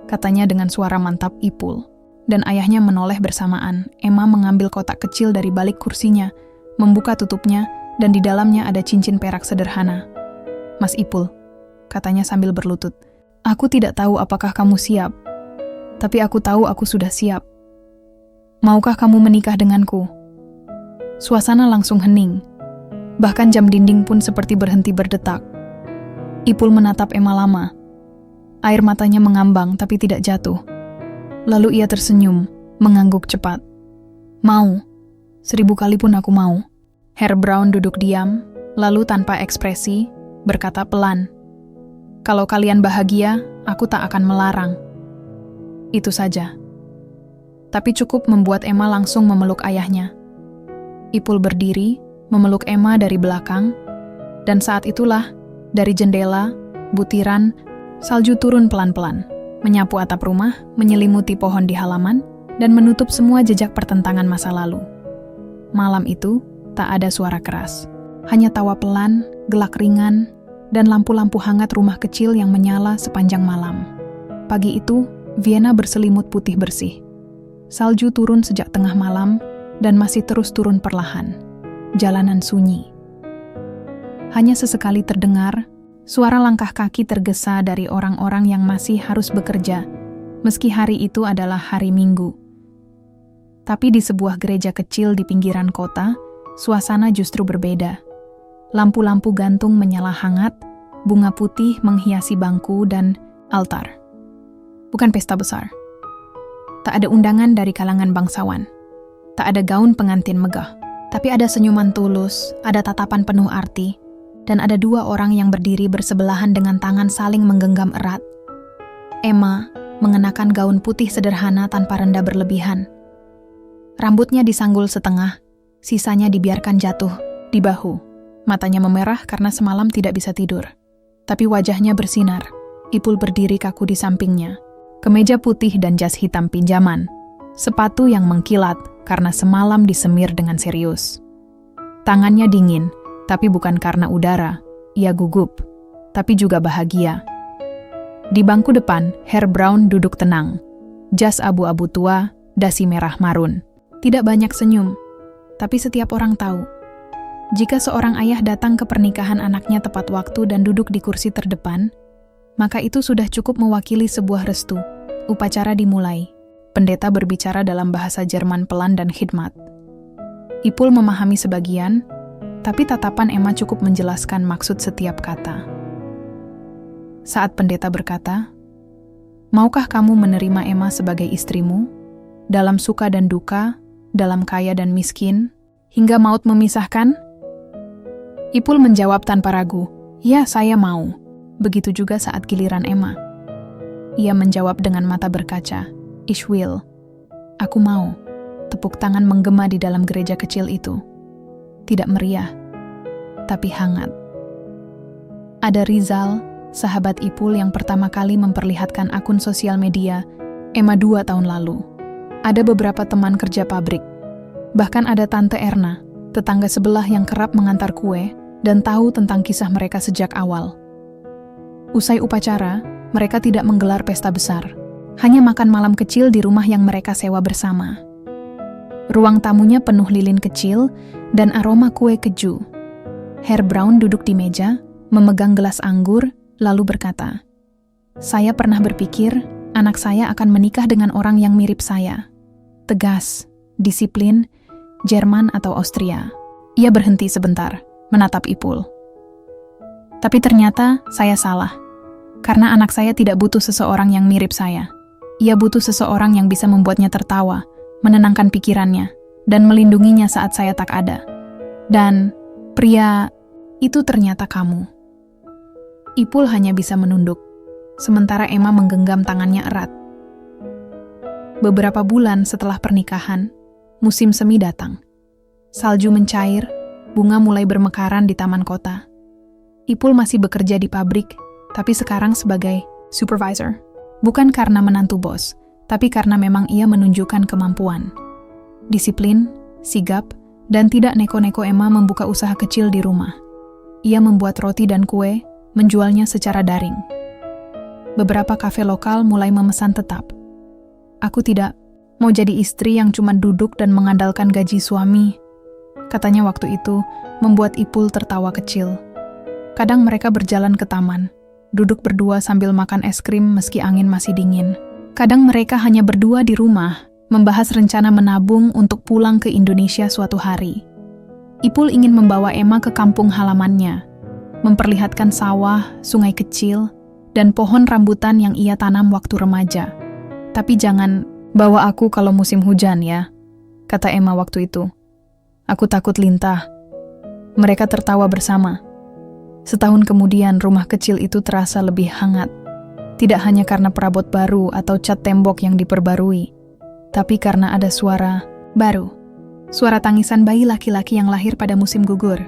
katanya dengan suara mantap Ipul. Dan ayahnya menoleh bersamaan. Emma mengambil kotak kecil dari balik kursinya, membuka tutupnya, dan di dalamnya ada cincin perak sederhana. "Mas Ipul," katanya sambil berlutut, "aku tidak tahu apakah kamu siap. Tapi aku tahu aku sudah siap. Maukah kamu menikah denganku?" Suasana langsung hening. Bahkan jam dinding pun seperti berhenti berdetak. Ipul menatap Emma lama. Air matanya mengambang tapi tidak jatuh. Lalu ia tersenyum, mengangguk cepat. "Mau. 1000 kali pun aku mau." Herr Braun duduk diam, lalu tanpa ekspresi, berkata pelan, "Kalau kalian bahagia, aku tak akan melarang." Itu saja. Tapi cukup membuat Emma langsung memeluk ayahnya. Ipul berdiri, memeluk Emma dari belakang, dan saat itulah, dari jendela, butiran, salju turun pelan-pelan, menyapu atap rumah, menyelimuti pohon di halaman, dan menutup semua jejak pertentangan masa lalu. Malam itu, tak ada suara keras. Hanya tawa pelan, gelak ringan, dan lampu-lampu hangat rumah kecil yang menyala sepanjang malam. Pagi itu, Vienna berselimut putih bersih. Salju turun sejak tengah malam dan masih terus turun perlahan. Jalanan sunyi. Hanya sesekali terdengar suara langkah kaki tergesa dari orang-orang yang masih harus bekerja, meski hari itu adalah hari Minggu. Tapi di sebuah gereja kecil di pinggiran kota, suasana justru berbeda. Lampu-lampu gantung menyala hangat, bunga putih menghiasi bangku dan altar. Bukan pesta besar. Tak ada undangan dari kalangan bangsawan. Tak ada gaun pengantin megah. Tapi ada senyuman tulus, ada tatapan penuh arti, dan ada 2 orang yang berdiri bersebelahan dengan tangan saling menggenggam erat. Emma mengenakan gaun putih sederhana tanpa rendah berlebihan. Rambutnya disanggul setengah, sisanya dibiarkan jatuh di bahu. Matanya memerah karena semalam tidak bisa tidur. Tapi wajahnya bersinar. Ipul berdiri kaku di sampingnya. Kemeja putih dan jas hitam pinjaman. Sepatu yang mengkilat karena semalam disemir dengan serius. Tangannya dingin, tapi bukan karena udara. Ia gugup, tapi juga bahagia. Di bangku depan, Herr Braun duduk tenang. Jas abu-abu tua, dasi merah marun. Tidak banyak senyum, tapi setiap orang tahu. Jika seorang ayah datang ke pernikahan anaknya tepat waktu dan duduk di kursi terdepan, maka itu sudah cukup mewakili sebuah restu. Upacara dimulai. Pendeta berbicara dalam bahasa Jerman pelan dan khidmat. Ipul memahami sebagian, tapi tatapan Emma cukup menjelaskan maksud setiap kata. Saat pendeta berkata, "Maukah kamu menerima Emma sebagai istrimu, dalam suka dan duka, dalam kaya dan miskin, hingga maut memisahkan?" Ipul menjawab tanpa ragu, "Ya, saya mau." Begitu juga saat giliran Emma. Ia menjawab dengan mata berkaca, "Ich will." Aku mau. Tepuk tangan menggema di dalam gereja kecil itu. Tidak meriah, tapi hangat. Ada Rizal, sahabat Ipul yang pertama kali memperlihatkan akun sosial media Emma 2 tahun lalu. Ada beberapa teman kerja pabrik. Bahkan ada Tante Erna, tetangga sebelah yang kerap mengantar kue dan tahu tentang kisah mereka sejak awal. Usai upacara, mereka tidak menggelar pesta besar. Hanya makan malam kecil di rumah yang mereka sewa bersama. Ruang tamunya penuh lilin kecil dan aroma kue keju. Herr Braun duduk di meja, memegang gelas anggur, lalu berkata, "Saya pernah berpikir anak saya akan menikah dengan orang yang mirip saya. Tegas, disiplin, Jerman atau Austria." Ia berhenti sebentar, menatap Ipul. "Tapi ternyata saya salah. Karena anak saya tidak butuh seseorang yang mirip saya. Ia butuh seseorang yang bisa membuatnya tertawa, menenangkan pikirannya, dan melindunginya saat saya tak ada. Dan pria itu ternyata kamu." Ipul hanya bisa menunduk, sementara Emma menggenggam tangannya erat. Beberapa bulan setelah pernikahan, musim semi datang. Salju mencair, bunga mulai bermekaran di taman kota. Ipul masih bekerja di pabrik, tapi sekarang sebagai supervisor. Bukan karena menantu bos, tapi karena memang ia menunjukkan kemampuan. Disiplin, sigap, dan tidak neko-neko Emma membuka usaha kecil di rumah. Ia membuat roti dan kue, menjualnya secara daring. Beberapa kafe lokal mulai memesan tetap. Aku tidak mau jadi istri yang cuma duduk dan mengandalkan gaji suami, katanya waktu itu, membuat Ipul tertawa kecil. Kadang mereka berjalan ke taman, duduk berdua sambil makan es krim meski angin masih dingin. Kadang mereka hanya berdua di rumah, membahas rencana menabung untuk pulang ke Indonesia suatu hari. Ipul ingin membawa Emma ke kampung halamannya, memperlihatkan sawah, sungai kecil, dan pohon rambutan yang ia tanam waktu remaja. Tapi jangan bawa aku kalau musim hujan ya, kata Emma waktu itu. Aku takut lintah. Mereka tertawa bersama. Setahun kemudian rumah kecil itu terasa lebih hangat. Tidak hanya karena perabot baru atau cat tembok yang diperbarui, tapi karena ada suara baru. Suara tangisan bayi laki-laki yang lahir pada musim gugur.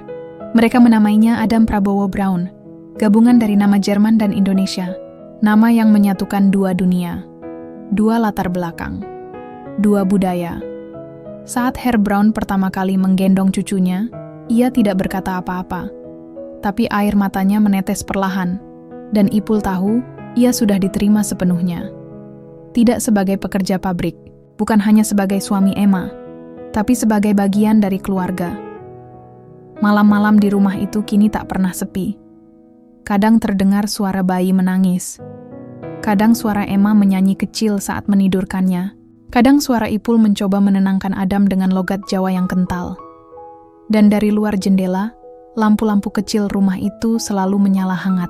Mereka menamainya Adam Prabowo Brown, gabungan dari nama Jerman dan Indonesia. Nama yang menyatukan dua dunia, dua latar belakang, dua budaya. Saat Herr Brown pertama kali menggendong cucunya, ia tidak berkata apa-apa. Tapi air matanya menetes perlahan, dan Ipul tahu ia sudah diterima sepenuhnya. Tidak sebagai pekerja pabrik, bukan hanya sebagai suami Emma, tapi sebagai bagian dari keluarga. Malam-malam di rumah itu kini tak pernah sepi. Kadang terdengar suara bayi menangis. Kadang suara Emma menyanyi kecil saat menidurkannya. Kadang suara Ipul mencoba menenangkan Adam dengan logat Jawa yang kental. Dan dari luar jendela, lampu-lampu kecil rumah itu selalu menyala hangat.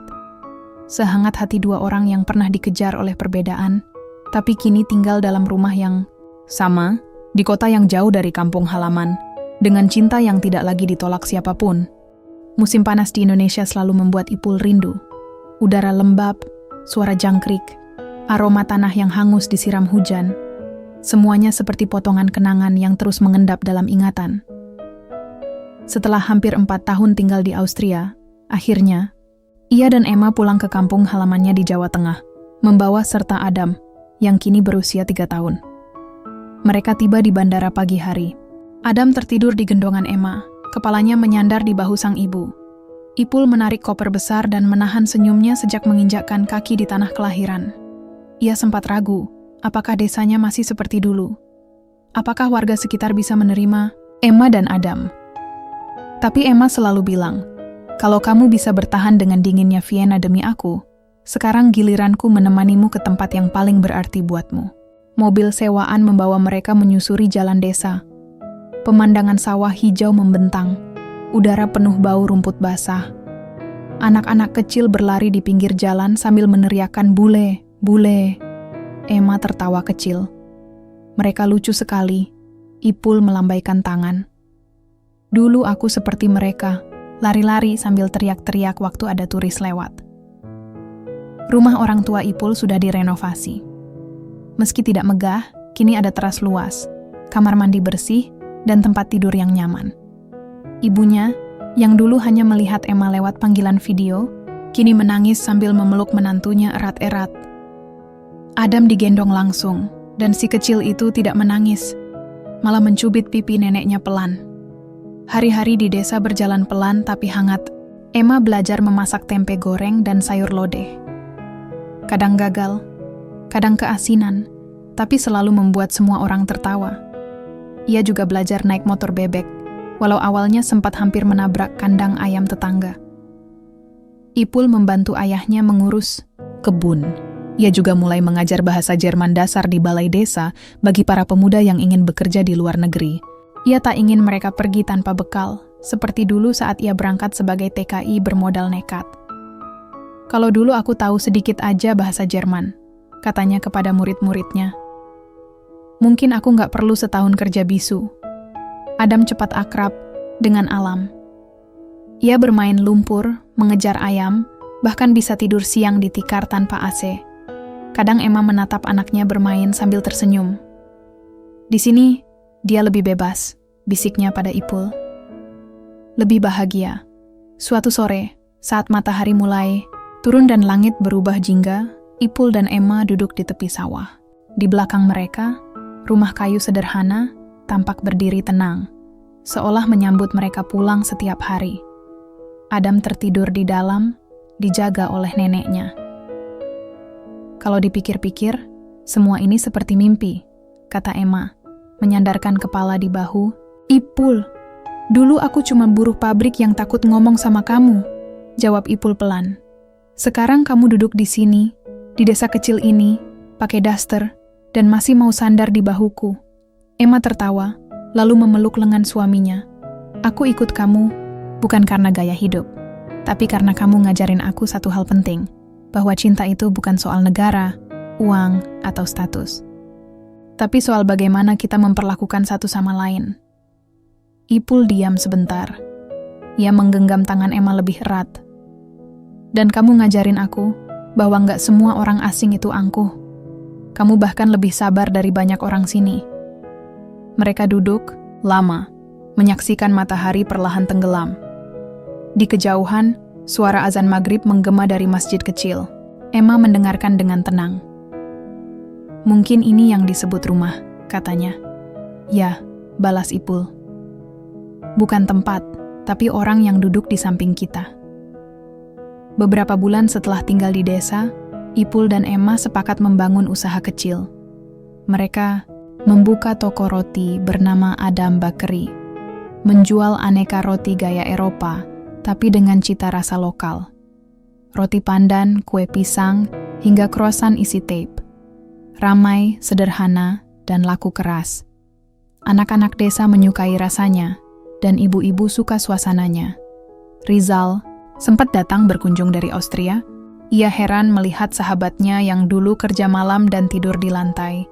Sehangat hati dua orang yang pernah dikejar oleh perbedaan, tapi kini tinggal dalam rumah yang sama, di kota yang jauh dari kampung halaman, dengan cinta yang tidak lagi ditolak siapapun. Musim panas di Indonesia selalu membuat Ipul rindu. Udara lembab, suara jangkrik, aroma tanah yang hangus disiram hujan. Semuanya seperti potongan kenangan yang terus mengendap dalam ingatan. Setelah hampir 4 tahun tinggal di Austria, akhirnya, ia dan Emma pulang ke kampung halamannya di Jawa Tengah, membawa serta Adam, yang kini berusia 3 tahun. Mereka tiba di bandara pagi hari. Adam tertidur di gendongan Emma, kepalanya menyandar di bahu sang ibu. Ipul menarik koper besar dan menahan senyumnya sejak menginjakkan kaki di tanah kelahiran. Ia sempat ragu, apakah desanya masih seperti dulu? Apakah warga sekitar bisa menerima Emma dan Adam? Tapi Emma selalu bilang, kalau kamu bisa bertahan dengan dinginnya Vienna demi aku, sekarang giliranku menemanimu ke tempat yang paling berarti buatmu. Mobil sewaan membawa mereka menyusuri jalan desa. Pemandangan sawah hijau membentang, udara penuh bau rumput basah. Anak-anak kecil berlari di pinggir jalan sambil meneriakkan bule, bule. Emma tertawa kecil. Mereka lucu sekali. Ipul melambaikan tangan. Dulu aku seperti mereka, lari-lari sambil teriak-teriak waktu ada turis lewat. Rumah orang tua Ipul sudah direnovasi. Meski tidak megah, kini ada teras luas, kamar mandi bersih, dan tempat tidur yang nyaman. Ibunya, yang dulu hanya melihat Emma lewat panggilan video, kini menangis sambil memeluk menantunya erat-erat. Adam digendong langsung, dan si kecil itu tidak menangis, malah mencubit pipi neneknya pelan. Hari-hari di desa berjalan pelan tapi hangat. Emma belajar memasak tempe goreng dan sayur lodeh. Kadang gagal, kadang keasinan, tapi selalu membuat semua orang tertawa. Ia juga belajar naik motor bebek, walau awalnya sempat hampir menabrak kandang ayam tetangga. Ipul membantu ayahnya mengurus kebun. Ia juga mulai mengajar bahasa Jerman dasar di balai desa bagi para pemuda yang ingin bekerja di luar negeri. Ia tak ingin mereka pergi tanpa bekal, seperti dulu saat ia berangkat sebagai TKI bermodal nekat. Kalau dulu aku tahu sedikit aja bahasa Jerman, katanya kepada murid-muridnya. Mungkin aku nggak perlu setahun kerja bisu. Adam cepat akrab dengan alam. Ia bermain lumpur, mengejar ayam, bahkan bisa tidur siang di tikar tanpa AC. Kadang Emma menatap anaknya bermain sambil tersenyum. Di sini, dia lebih bebas, bisiknya pada Ipul. Lebih bahagia. Suatu sore, saat matahari mulai turun dan langit berubah jingga, Ipul dan Emma duduk di tepi sawah. Di belakang mereka, rumah kayu sederhana tampak berdiri tenang, seolah menyambut mereka pulang setiap hari. Adam tertidur di dalam, dijaga oleh neneknya. Kalau dipikir-pikir, semua ini seperti mimpi, kata Emma, menyandarkan kepala di bahu. Ipul, dulu aku cuma buruh pabrik yang takut ngomong sama kamu, jawab Ipul pelan. Sekarang kamu duduk di sini, di desa kecil ini, pakai daster, dan masih mau sandar di bahuku. Emma tertawa, lalu memeluk lengan suaminya. Aku ikut kamu, bukan karena gaya hidup, tapi karena kamu ngajarin aku satu hal penting, bahwa cinta itu bukan soal negara, uang, atau status. Tapi soal bagaimana kita memperlakukan satu sama lain. Ipul diam sebentar. Ia menggenggam tangan Emma lebih erat. Dan kamu ngajarin aku bahwa nggak semua orang asing itu angkuh. Kamu bahkan lebih sabar dari banyak orang sini. Mereka duduk, lama, menyaksikan matahari perlahan tenggelam. Di kejauhan, suara azan maghrib menggema dari masjid kecil. Emma mendengarkan dengan tenang. Mungkin ini yang disebut rumah, katanya. Ya, balas Ipul. Bukan tempat, tapi orang yang duduk di samping kita. Beberapa bulan setelah tinggal di desa, Ipul dan Emma sepakat membangun usaha kecil. Mereka membuka toko roti bernama Adam Bakery, menjual aneka roti gaya Eropa, tapi dengan cita rasa lokal. Roti pandan, kue pisang, hingga croissant isi tape. Ramai, sederhana, dan laku keras. Anak-anak desa menyukai rasanya, dan ibu-ibu suka suasananya. Rizal sempat datang berkunjung dari Austria. Ia heran melihat sahabatnya yang dulu kerja malam dan tidur di lantai,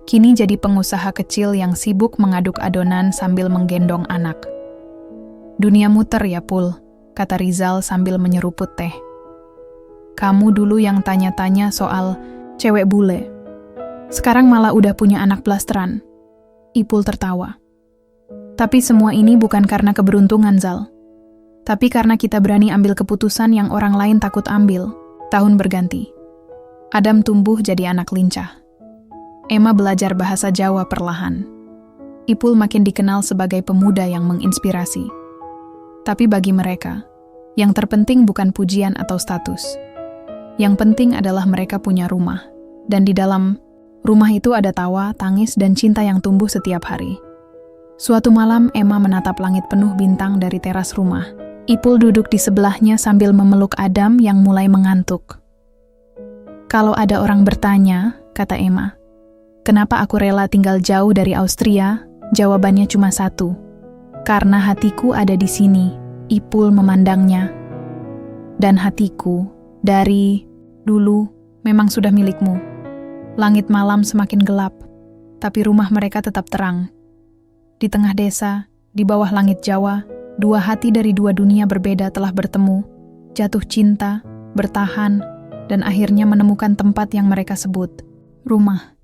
kini jadi pengusaha kecil yang sibuk mengaduk adonan sambil menggendong anak. Dunia muter ya, Pul, kata Rizal sambil menyeruput teh. Kamu dulu yang tanya-tanya soal cewek bule. Sekarang malah udah punya anak blasteran. Ipul tertawa. Tapi semua ini bukan karena keberuntungan, Zal. Tapi karena kita berani ambil keputusan yang orang lain takut ambil. Tahun berganti. Adam tumbuh jadi anak lincah. Emma belajar bahasa Jawa perlahan. Ipul makin dikenal sebagai pemuda yang menginspirasi. Tapi bagi mereka, yang terpenting bukan pujian atau status. Yang penting adalah mereka punya rumah. Dan di dalam rumah itu ada tawa, tangis, dan cinta yang tumbuh setiap hari. Suatu malam, Emma menatap langit penuh bintang dari teras rumah. Ipul duduk di sebelahnya sambil memeluk Adam yang mulai mengantuk. Kalau ada orang bertanya, kata Emma, kenapa aku rela tinggal jauh dari Austria? Jawabannya cuma satu. Karena hatiku ada di sini. Ipul memandangnya. Dan hatiku, dari dulu, memang sudah milikmu. Langit malam semakin gelap, tapi rumah mereka tetap terang. Di tengah desa, di bawah langit Jawa, dua hati dari dua dunia berbeda telah bertemu, jatuh cinta, bertahan, dan akhirnya menemukan tempat yang mereka sebut rumah.